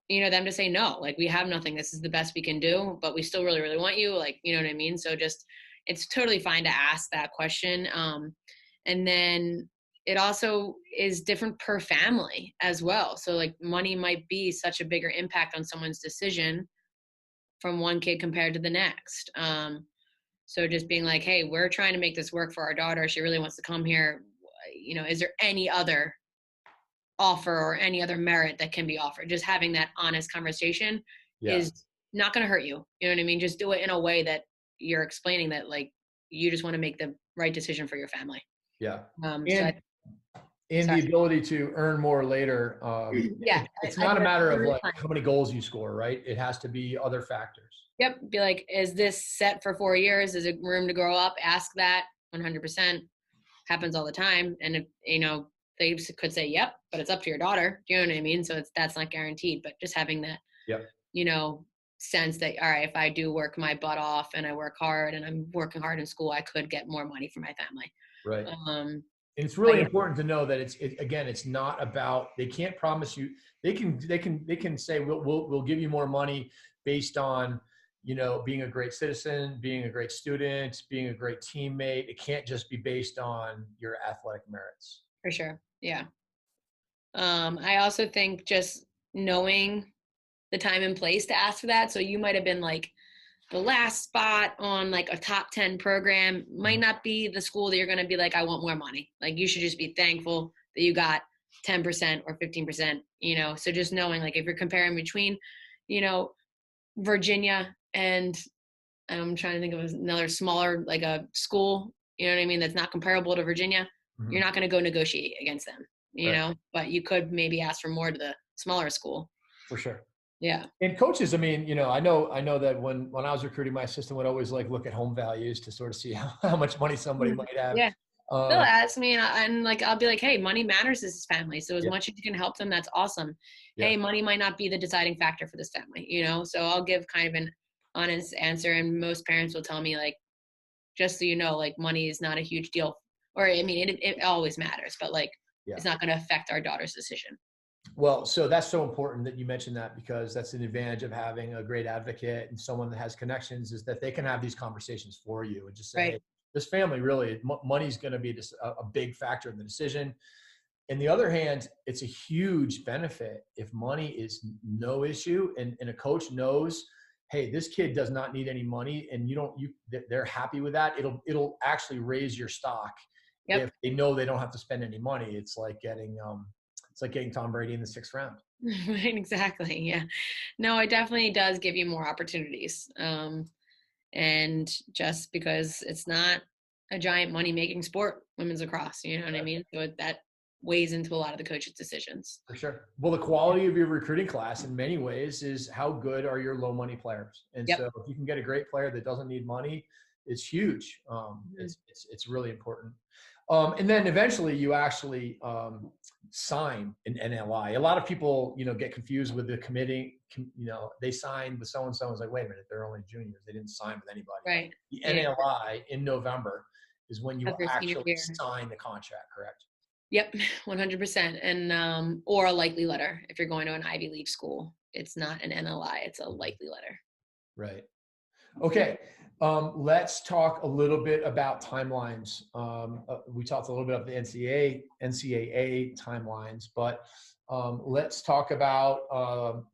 them to say, no, like, we have nothing, this is the best we can do, but we still really, really want you. Like, you know what I mean? So just, it's totally fine to ask that question. And then it also is different per family as well. So like, money might be such a bigger impact on someone's decision from one kid compared to the next. So just being like, hey, we're trying to make this work for our daughter. She really wants to come here. Is there any other offer or any other merit that can be offered? Just having that honest conversation is not going to hurt you. You know what I mean? Just do it in a way that you're explaining that, like, you just want to make the right decision for your family. Yeah. And the ability to earn more later. It's not a matter of like how many goals you score, right? It has to be other factors. Yep. Be like, is this set for 4 years? Is it room to grow up? Ask that. 100% happens all the time. And if, they could say, yep, but it's up to your daughter. Do you know what I mean? So that's not guaranteed, but just having that, sense that, all right, if I do work my butt off and I work hard and I'm working hard in school, I could get more money for my family. Right. And it's really important to know that it's not about, they can't promise you, they can say, we'll give you more money based on, being a great citizen, being a great student, being a great teammate. It can't just be based on your athletic merits. For sure. Yeah. I also think just knowing the time and place to ask for that. So you might have been like the last spot on like a top 10 program, might not be the school that you're going to be like, I want more money. Like, you should just be thankful that you got 10% or 15%, so just knowing, like, if you're comparing between, Virginia and I'm trying to think of another smaller, like a school, you know what I mean, that's not comparable to Virginia, you're not going to go negotiate against them, know, but you could maybe ask for more to the smaller school. For sure. Yeah. And coaches, I mean, I know that when I was recruiting, my assistant would always like look at home values to sort of see how much money somebody might have. Yeah. They'll ask me and like, I'll be like, hey, money matters to this family. So as much as you can help them, that's awesome. Yeah. Hey, money might not be the deciding factor for this family, so I'll give kind of an honest answer. And most parents will tell me, like, just so you know, like, money is not a huge deal. Or, I mean, it always matters, but like, it's not going to affect our daughter's decision. Well, so that's so important that you mentioned that, because that's an advantage of having a great advocate and someone that has connections, is that they can have these conversations for you and just say, hey, this family really, money's going to be just a big factor in the decision. On the other hand, it's a huge benefit if money is no issue and a coach knows, hey, this kid does not need any money, and they're happy with that. It'll actually raise your stock if they know they don't have to spend any money. It's like getting Tom Brady in the 6th round. Right, exactly. Yeah. No, it definitely does give you more opportunities. And just because it's not a giant money-making sport, women's lacrosse, you know what I mean? So that weighs into a lot of the coaches' decisions. For sure. Well, the quality of your recruiting class in many ways is how good are your low-money players. And so if you can get a great player that doesn't need money, it's huge. It's really important. And then eventually you actually sign an NLI. A lot of people, get confused with the committee. They signed with so-and-so. It's like, wait a minute, they're only juniors. They didn't sign with anybody. Right. The NLI in November is when you actually sign the contract, correct? Yep, 100%. And or a likely letter. If you're going to an Ivy League school, it's not an NLI, it's a likely letter. Right. Okay. Let's talk a little bit about timelines. We talked a little bit about the NCAA timelines, but Let's talk about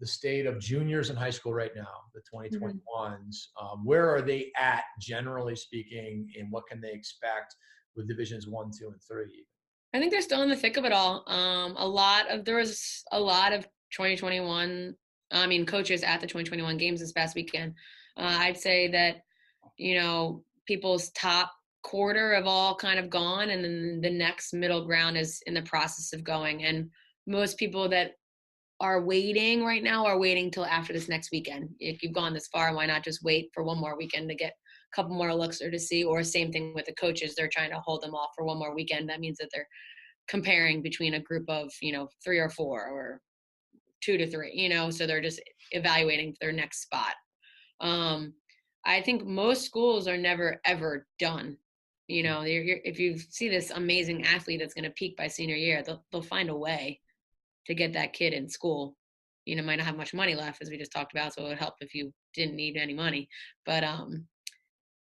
the state of juniors in high school right now, the 2021s. Where are they at, generally speaking, and what can they expect with divisions 1, 2, and 3? I think they're still in the thick of it all. There was a lot of 2021. Coaches at the 2021 games this past weekend. I'd say that, people's top quarter have all kind of gone, and then the next middle ground is in the process of going. And most people that are waiting right now are waiting till after this next weekend. If you've gone this far, why not just wait for one more weekend to get a couple more looks or to see? Or same thing with the coaches. They're trying to hold them off for one more weekend. That means that they're comparing between a group of, 3 or 4 or 2 to 3, so they're just evaluating their next spot. I think most schools are never, ever done. If you see this amazing athlete that's going to peak by senior year, they'll find a way to get that kid in school. Might not have much money left, as we just talked about, so it would help if you didn't need any money. But,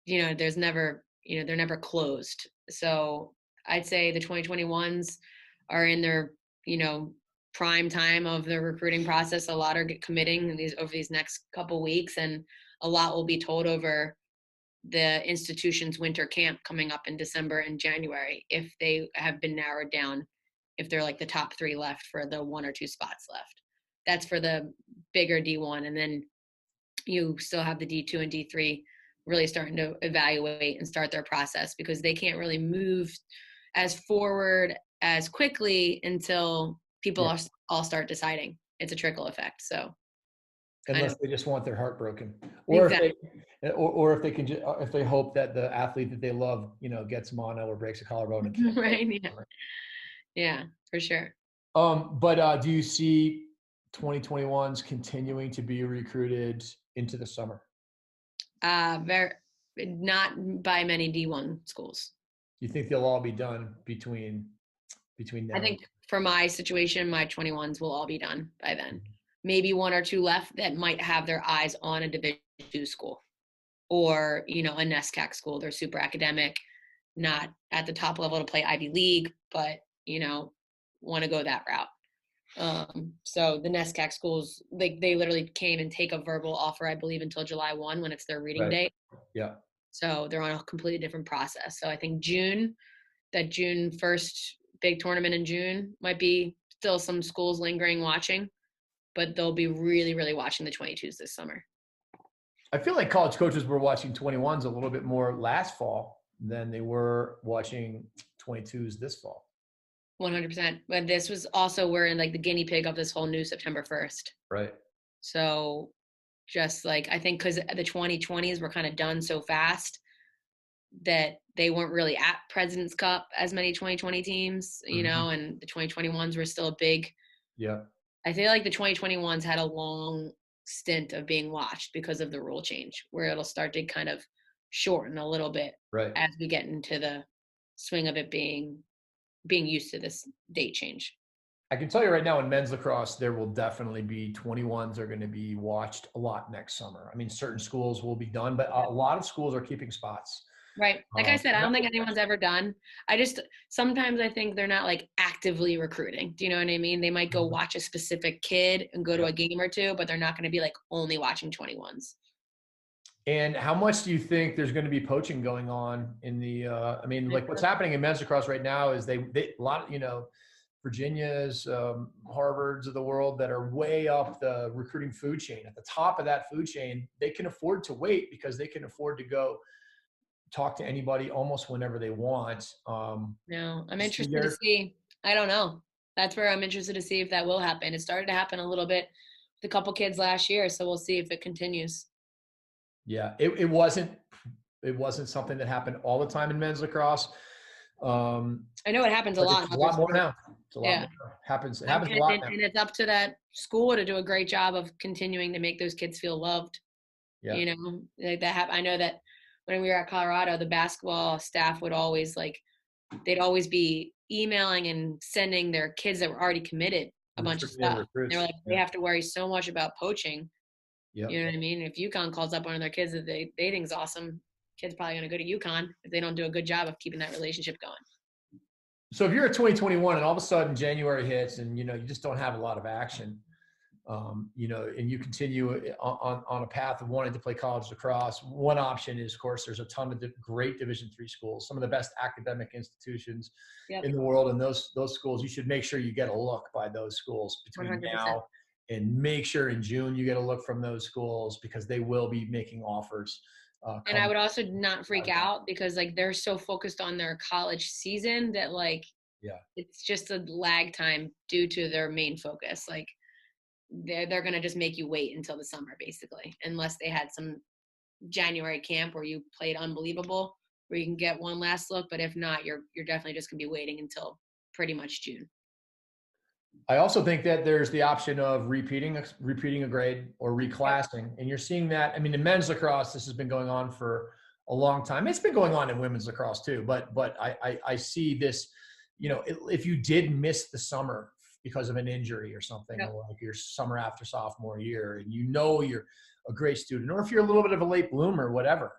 there's never, they're never closed. So I'd say the 2021s are in their, prime time of the recruiting process. A lot are committing over these next couple weeks, and a lot will be told over the institution's winter camp coming up in December and January, if they have been narrowed down, if they're like the top 3 left for the 1 or 2 spots left. That's for the bigger D1. And then you still have the D2 and D3 really starting to evaluate and start their process, because they can't really move as forward as quickly until people all start deciding. It's a trickle effect. So unless they just want their heart broken, or exactly. if they hope that the athlete that they love, gets mono or breaks a collarbone and can't Right. Yeah, for sure. But do you see 2021s continuing to be recruited into the summer? Not by many D1 schools. You think they'll all be done between now? I think for my situation, my 21s will all be done by then. Maybe 1 or 2 left that might have their eyes on a Division II school, or, a NESCAC school. They're super academic, not at the top level to play Ivy League, but, want to go that route. So the NESCAC schools, they literally came and take a verbal offer, I believe, until July 1 when it's their reading date. Yeah. So they're on a completely different process. So I think June 1st big tournament in June might be still some schools lingering watching, but they'll be really, really watching the 22s this summer. I feel like college coaches were watching 21s a little bit more last fall than they were watching 22s this fall. 100%. But this was also, we're in like the guinea pig of this whole new September 1st. Right. So just like, I think because the 2020s were kind of done so fast that they weren't really at President's Cup as many 2020 teams, and the 2021s were still a big. Yeah. I feel like the 2021s had a long stint of being watched because of the rule change, where it'll start to kind of shorten a little bit as we get into the swing of it being used to this date change. I can tell you right now, in men's lacrosse, there will definitely be 21s are going to be watched a lot next summer. I mean, certain schools will be done, but a lot of schools are keeping spots. Right. Like I said, I don't think anyone's ever done. Sometimes I think they're not like actively recruiting. Do you know what I mean? They might go watch a specific kid and go to a game or 2, but they're not going to be like only watching 21s. And how much do you think there's going to be poaching going on in the, like what's happening in men's lacrosse right now is they a lot of, Virginia's, Harvards of the world that are way up the recruiting food chain. At the top of that food chain, they can afford to wait because they can afford to go talk to anybody almost whenever they want. No, I'm interested to see. I don't know. That's where I'm interested to see if that will happen. It started to happen a little bit with a couple kids last year, so we'll see if it continues. Yeah, it wasn't something that happened all the time in men's lacrosse. I know it happens a lot. It's a lot more now. It's a lot more. Happens a lot now. And it's up to that school to do a great job of continuing to make those kids feel loved. Yeah. Like that. I know that when we were at Colorado, the basketball staff would always they'd always be emailing and sending their kids that were already committed a bunch of stuff. They were like, they have to worry so much about poaching. Yep. You know what I mean? If UConn calls up one of their kids that they think is awesome, kid's probably going to go to UConn if they don't do a good job of keeping that relationship going. So if you're at 2021 and all of a sudden January hits and, you just don't have a lot of action, and you continue on a path of wanting to play college lacrosse, one option is, of course, there's a ton of great Division III schools, some of the best academic institutions in the world. And those schools, you should make sure you get a look by those schools between 100%. now and make sure in June you get a look from those schools, because they will be making offers. And I would also not freak out, because like they're so focused on their college season that it's just a lag time due to their main focus. Like they're going to just make you wait until the summer, basically, unless they had some January camp where you played unbelievable, where you can get one last look. But if not, you're definitely just going to be waiting until pretty much June. I also think that there's the option of repeating a grade or reclassing. And you're seeing that. I mean, in men's lacrosse, this has been going on for a long time. It's been going on in women's lacrosse too. But I see this, if you did miss the summer because of an injury or something, or like your summer after sophomore year, and you're a great student, or if you're a little bit of a late bloomer, whatever,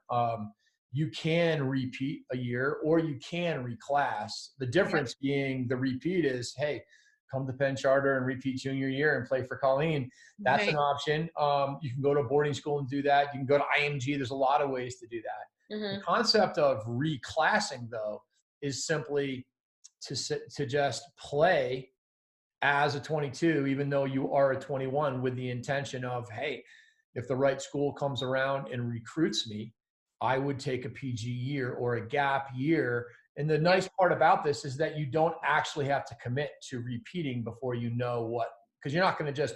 you can repeat a year or you can reclass. The difference being the repeat is, hey, come to Penn Charter and repeat junior year and play for Colleen. That's an option. You can go to a boarding school and do that. You can go to IMG. There's a lot of ways to do that. The concept of reclassing, though, is simply to just play as a 22, even though you are a 21, with the intention of, hey, if the right school comes around and recruits me, I would take a PG year or a gap year. And the nice part about this is that you don't actually have to commit to repeating before you know what, because you're not going to just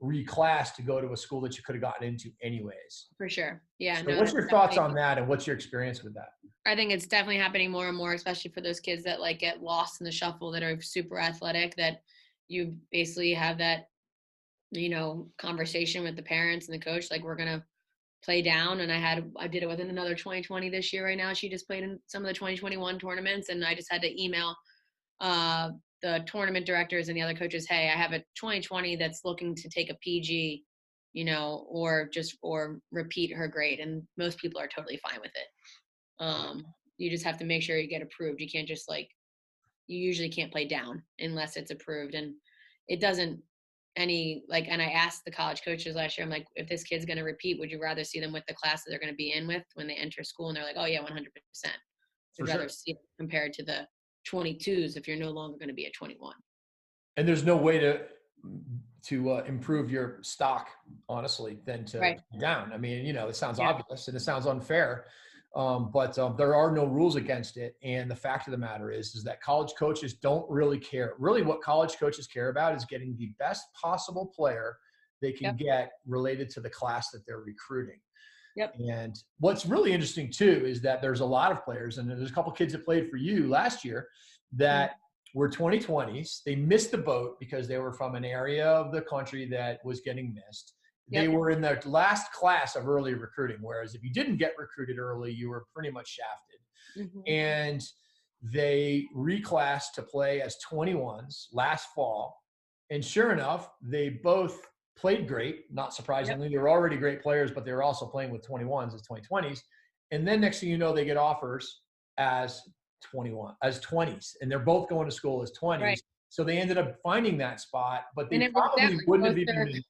reclass to go to a school that you could have gotten into anyways. For sure. Yeah. So what's your thoughts on that, and what's your experience with that? I think it's definitely happening more and more, especially for those kids that like get lost in the shuffle, that are super athletic, that you basically have that, conversation with the parents and the coach, like, we're going to play down. And I did it with another 2020 this year right now. She just played in some of the 2021 tournaments, and I just had to email the tournament directors and the other coaches, hey, I have a 2020 that's looking to take a PG, or repeat her grade. And most people are totally fine with it. You just have to make sure you get approved. You can't just you usually can't play down unless it's approved. And it doesn't and I asked the college coaches last year, I'm like, if this kid's going to repeat, would you rather see them with the class that they're going to be in with when they enter school? And they're like, oh yeah, 100%. I'd rather see it compared to the 22s if you're no longer going to be at 21. And there's no way to improve your stock, honestly, than to down. I mean, it sounds obvious and it sounds unfair, but there are no rules against it. And the fact of the matter is that college coaches don't really care. Really, what college coaches care about is getting the best possible player they can get related to the class that they're recruiting. And what's really interesting too is that there's a lot of players, and there's a couple kids that played for you last year that were 2020s. They missed the boat because they were from an area of the country that was getting missed. They were in the last class of early recruiting, whereas if you didn't get recruited early, you were pretty much shafted. And they reclassed to play as 21s last fall. And sure enough, they both played great, not surprisingly. They were already great players, but they were also playing with 21s as 2020s. And then next thing you know, they get offers as 20s, and they're both going to school as 20s. So they ended up finding that spot, but they probably wouldn't have even been.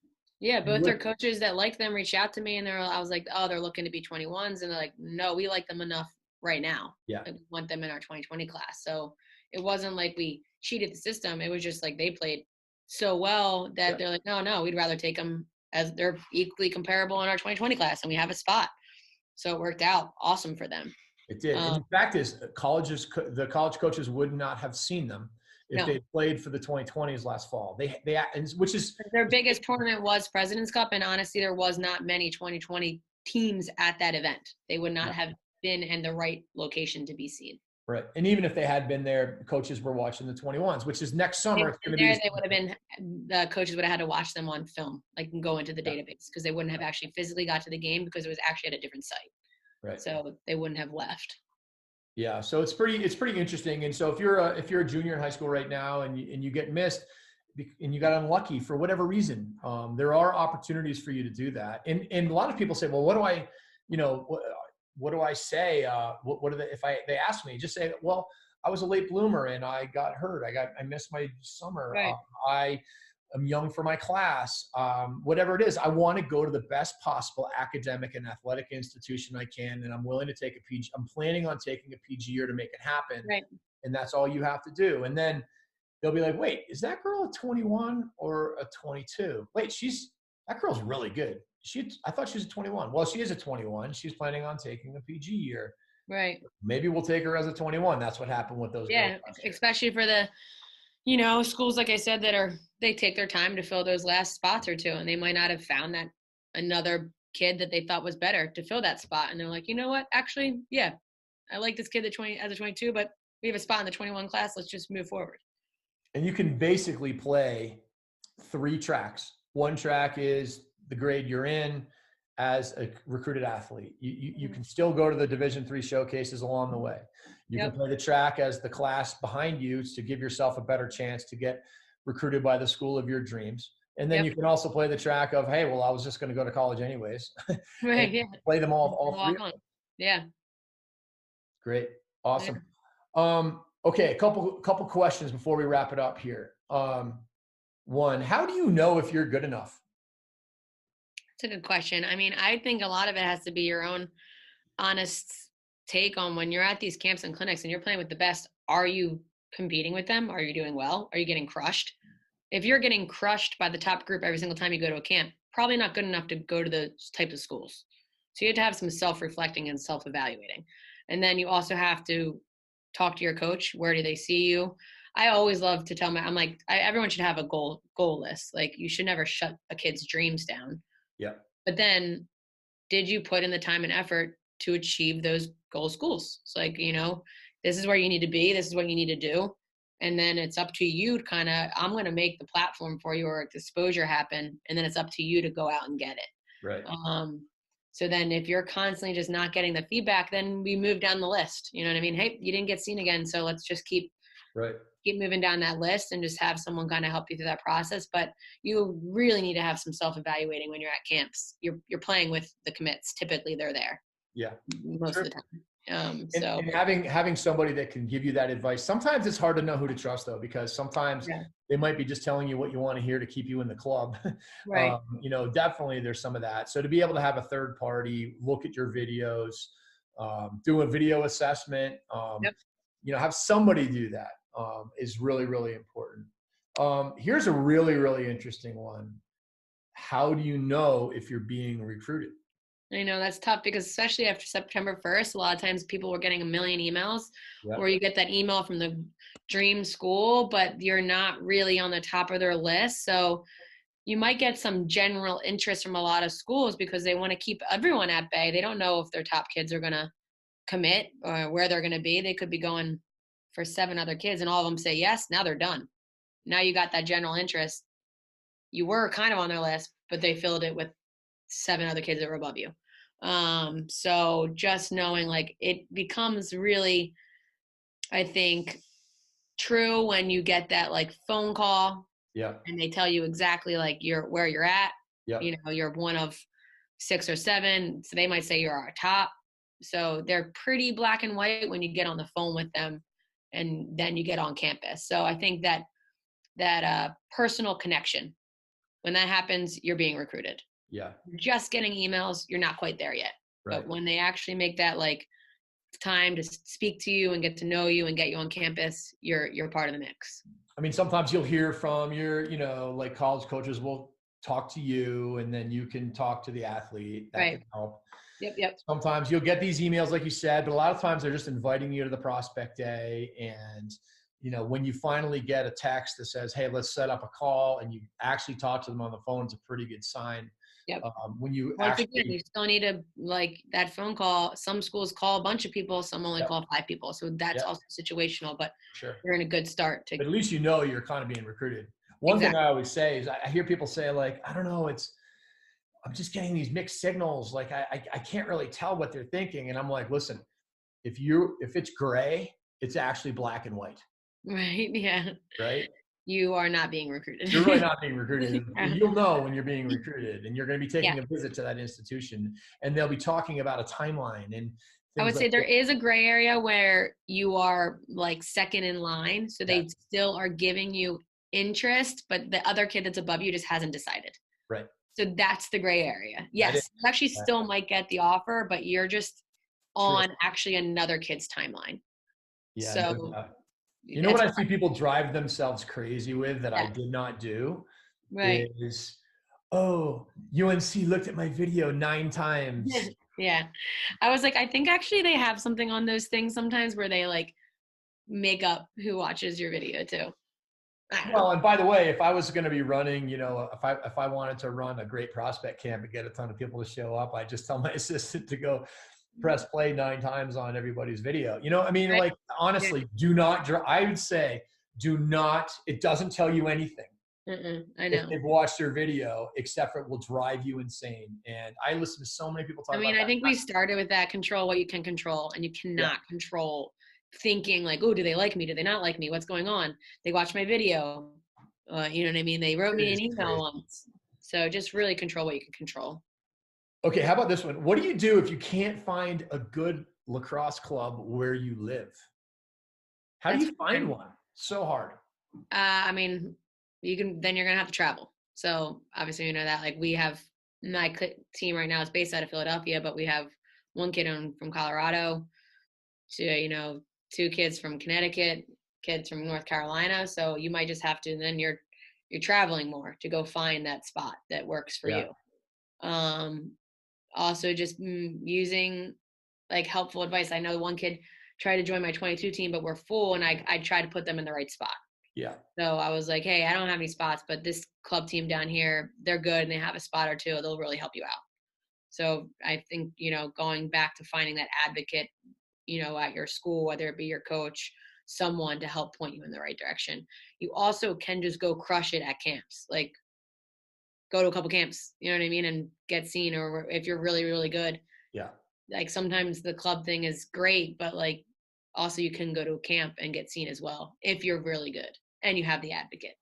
Both their coaches that liked them reached out to me, and I was like, oh, they're looking to be 21s. And they're like, no, we like them enough right now. Like, we want them in our 2020 class. So it wasn't like we cheated the system. It was just like they played so well that they're like, no, we'd rather take them as they're equally comparable in our 2020 class, and we have a spot. So it worked out awesome for them. It did. And the fact is, the college coaches would not have seen them if they played for the 2020s last fall. Which is their biggest tournament was President's Cup, and honestly, there was not many 2020 teams at that event. They would not have been in the right location to be seen. Right. And even if they had been there, coaches were watching the 21s, which is next summer. The coaches would have had to watch them on film, and go into the database, because they wouldn't have actually physically got to the game because it was actually at a different site. Right. So they wouldn't have left. Yeah. So it's pretty interesting. And so if you're a junior in high school right now and you get missed and you got unlucky for whatever reason, there are opportunities for you to do that. And a lot of people say, well, what do I say? They ask me, just say, well, I was a late bloomer and I got hurt. I missed my summer. Right. I'm young for my class. Whatever it is, I want to go to the best possible academic and athletic institution I can, and I'm willing to take a PG. I'm planning on taking a PG year to make it happen, Right. and that's all you have to do. And then they'll be like, "Wait, is that girl a 21 or a 22? Wait, that girl's really good. I thought she was a 21. Well, she is a 21. She's planning on taking a PG year. Right. Maybe we'll take her as a 21. That's what happened with those Yeah, girls last year. especially for the, schools, like I said, they take their time to fill those last spots or two, and they might not have found that another kid that they thought was better to fill that spot. And they're like, you know what? Actually, yeah, I like this kid as a 22, but we have a spot in the 21 class. Let's just move forward. And you can basically play 3 tracks. One track is the grade you're in as a recruited athlete. You can still go to the Division III showcases along the way. You can play the track as the class behind you to give yourself a better chance to get recruited by the school of your dreams. And then you can also play the track of, hey, well, I was just going to go to college anyways. Right. Yeah. Play them all 3. Yeah. Great. Awesome. Okay. A couple questions before we wrap it up here. One, how do you know if you're good enough? That's a good question. I mean, I think a lot of it has to be your own honest take on when you're at these camps and clinics and you're playing with the best. Are you competing with them? Are you doing well? Are you getting crushed? If you're getting crushed by the top group every single time you go to a camp, probably not good enough to go to those types of schools. So you have to have some self-reflecting and self-evaluating. And then you also have to talk to your coach. Where do they see you? I always love to tell everyone should have a goal list. Like, you should never shut a kid's dreams down. Yeah. But then, did you put in the time and effort to achieve those goal schools? It's like, this is where you need to be. This is what you need to do. And then it's up to you to I'm going to make the platform for you or exposure happen. And then it's up to you to go out and get it. Right. So then if you're constantly just not getting the feedback, then we move down the list. You know what I mean? Hey, you didn't get seen again. So let's just keep moving down that list and just have someone kind of help you through that process. But you really need to have some self-evaluating when you're at camps. You're playing with the commits. Typically they're there. Yeah. Most of the time. And having somebody that can give you that advice. Sometimes it's hard to know who to trust, though, because sometimes they might be just telling you what you want to hear to keep you in the club. Right. Definitely there's some of that. So to be able to have a third party look at your videos, do a video assessment, have somebody do that is really, really important. Here's a really, really interesting one. How do you know if you're being recruited? I know that's tough because especially after September 1st, a lot of times people were getting a million emails or you get that email from the dream school, but you're not really on the top of their list. So you might get some general interest from a lot of schools because they want to keep everyone at bay. They don't know if their top kids are going to commit or where they're going to be. They could be going for 7 other kids and all of them say yes. Now they're done. Now you got that general interest. You were kind of on their list, but they filled it with 7 other kids that were above you. So just knowing, like, it becomes really, I think, true when you get that like phone call and they tell you exactly like where you're at. You're one of 6 or 7. So they might say you're our top. So they're pretty black and white when you get on the phone with them and then you get on campus. So I think that personal connection, when that happens, you're being recruited. Yeah. Just getting emails, you're not quite there yet. Right. But when they actually make that like time to speak to you and get to know you and get you on campus, you're part of the mix. I mean, sometimes you'll hear from your, like college coaches will talk to you and then you can talk to the athlete. That can help. Yep. Sometimes you'll get these emails, like you said, but a lot of times they're just inviting you to the prospect day. And, when you finally get a text that says, hey, let's set up a call, and you actually talk to them on the phone, it's a pretty good sign. Yep. When you you still need to, like, that phone call. Some schools call a bunch of people, some only call 5 people. So that's also situational, but you're in a good start. But at least you're kind of being recruited. One thing I always say is I hear people say, like, I don't know, I'm just getting these mixed signals. Like I can't really tell what they're thinking. And I'm like, listen, if it's gray, it's actually black and white. Right. Yeah. Right. you are not being recruited. You're really not being recruited. Yeah. You'll know when you're being recruited, and you're going to be taking Yeah. a visit to that institution, and they'll be talking about a timeline and I would things say like there that. is a gray area where you are like second in line. So they Yeah. still are giving you interest, but the other kid that's above you just hasn't decided. Right. So that's the gray area. That Yes, is- you actually still might get the offer, but you're just True. on actually another kid's timeline. Yeah. So no doubt. You know what I see people drive themselves crazy with that I Yeah. did not do right. is, oh, UNC looked at my video 9 times. Yeah. I was like, I think actually they have something on those things sometimes where they like make up who watches your video too. I don't know. Well, and by the way, if I was going to be running, you know, if I wanted to run a great prospect camp and get a ton of people to show up, I just tell my assistant to go press play 9 times on everybody's video. You know, I mean, Right. like, honestly, do not, I would say, do not, it doesn't tell you anything I if know. they've watched your video, except for it will drive you insane. And I listen to so many people talk I mean, about I that. think we started with that control what you can control, and you cannot control thinking like, oh, do they like me? Do they not like me? What's going on? They watched my video. You know what I mean? They wrote me an email once. So just really control what you can control. Okay, how about this one? What do you do if you can't find a good lacrosse club where you live? How do you find one? So hard. I mean, then you're going to have to travel. So obviously, you know that like we have my team right now is based out of Philadelphia, but we have one kid from Colorado to, you know, 2 kids from Connecticut, kids from North Carolina. So you might just have to, and then you're traveling more to go find that spot that works for you. Also just using like helpful advice. I know one kid tried to join my 22 team, but we're full, and I tried to put them in the right spot. Yeah. So I was like, hey, I don't have any spots, but this club team down here, they're good and they have a spot or 2. They'll really help you out. So I think, you know, going back to finding that advocate, you know, at your school, whether it be your coach, someone to help point you in the right direction. You also can just go crush it at camps. Like go to a couple camps, you know what I mean? And get seen, or if you're really, really good. Yeah. Like sometimes the club thing is great, but like also you can go to a camp and get seen as well if you're really good and you have the advocate.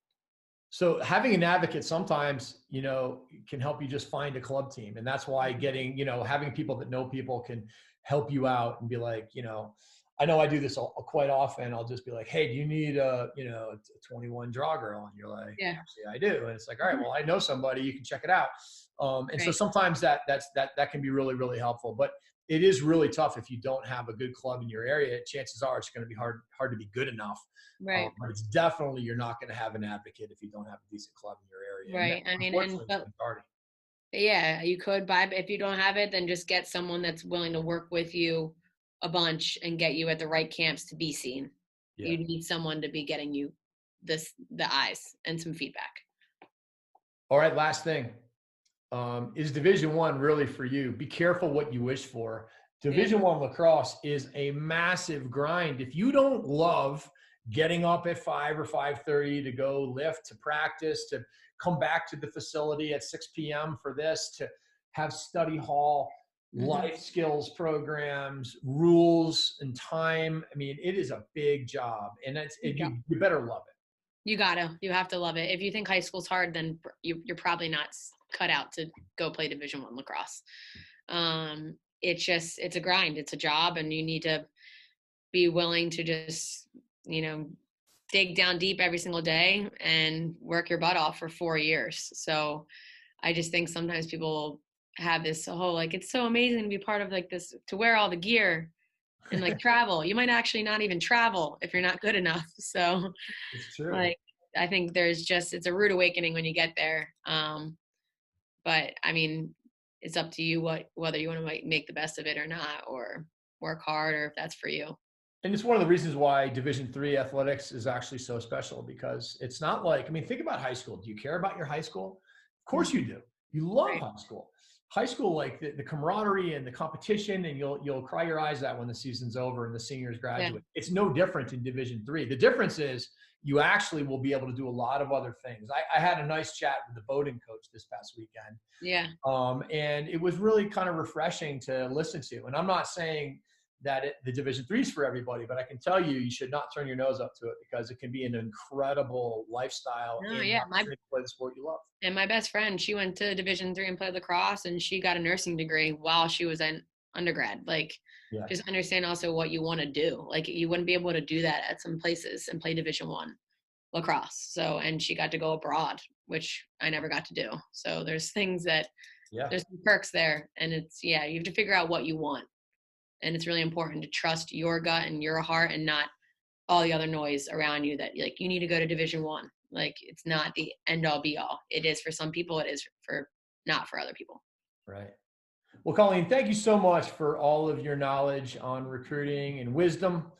So having an advocate sometimes, you know, can help you just find a club team. And that's why getting, you know, having people that know people can help you out and be like, you know, I know I do this quite often. I'll just be like, hey, do you need a 21 draw girl? And you're like, Yeah. actually I do. And it's like, all right, well, I know somebody, you can check it out. And so Right. sometimes that can be really, really helpful. But it is really tough if you don't have a good club in your area. Chances are it's going to be hard to be good enough. Right. But it's definitely, you're not going to have an advocate if you don't have a decent club in your area. Right. And I mean, unfortunately, it's been starting. yeah, you could buy, but if you don't have it, then just get someone that's willing to work with you a bunch and get you at the right camps to be seen. Yeah. You need someone to be getting you the eyes and some feedback. All right, last thing. Is Division I really for you? Be careful what you wish for. Division I lacrosse is a massive grind. If you don't love getting up at 5 or 5:30 to go lift, to practice, to come back to the facility at 6 p.m. for this, to have study hall, life skills programs, rules, and time. I mean, it is a big job, and you better love it. You have to love it. If you think high school's hard, then you're probably not cut out to go play Division I lacrosse. It's a grind. It's a job, and you need to be willing to just, you know, dig down deep every single day and work your butt off for 4 years. So I just think sometimes people have this like, it's so amazing to be part of like this, to wear all the gear and like travel. You might actually not even travel if you're not good enough. So It's true. like, I think it's a rude awakening when you get there. But I mean, it's up to you whether you want to make the best of it or not, or work hard, or if that's for you. And it's one of the reasons why Division III athletics is actually so special, because it's not like, I mean, think about high school. Do you care about your high school? Of course you do. You love high school. High school, like the camaraderie and the competition, and you'll cry your eyes out when the season's over and the seniors graduate. Yeah. It's no different in Division III. The difference is you actually will be able to do a lot of other things. I had a nice chat with the boating coach this past weekend. Yeah. And it was really kind of refreshing to listen to. And I'm not saying the Division III is for everybody, but I can tell you, you should not turn your nose up to it because it can be an incredible lifestyle Oh, and yeah. opportunity to play the sport you love. And my best friend, she went to Division III and played lacrosse, and she got a nursing degree while she was in undergrad. Like, Yeah. just understand also what you want to do. Like, you wouldn't be able to do that at some places and play Division I lacrosse. So, and she got to go abroad, which I never got to do. So there's things that, there's some perks there, and you have to figure out what you want. And it's really important to trust your gut and your heart and not all the other noise around you that like you need to go to Division I. Like, it's not the end all be all. It is for some people, it is for not for other people. Right. Well, Colleen, thank you so much for all of your knowledge on recruiting and wisdom,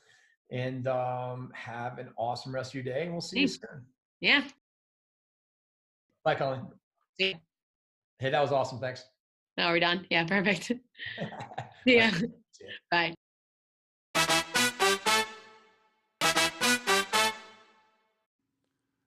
and have an awesome rest of your day, and we'll see you soon. Yeah. Bye, Colleen. See ya. Hey, that was awesome. Thanks. Oh, we're done. Yeah, perfect. Yeah. Bye.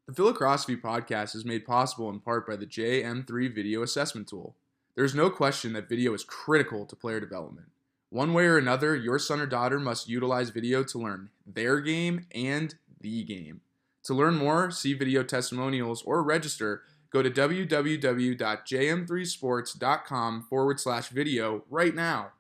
The Phi-Lacrosse-ophy podcast is made possible in part by the JM3 video assessment tool. There is no question that video is critical to player development. One way or another, your son or daughter must utilize video to learn their game and the game. To learn more, see video testimonials, or register, go to www.jm3sports.com/video right now.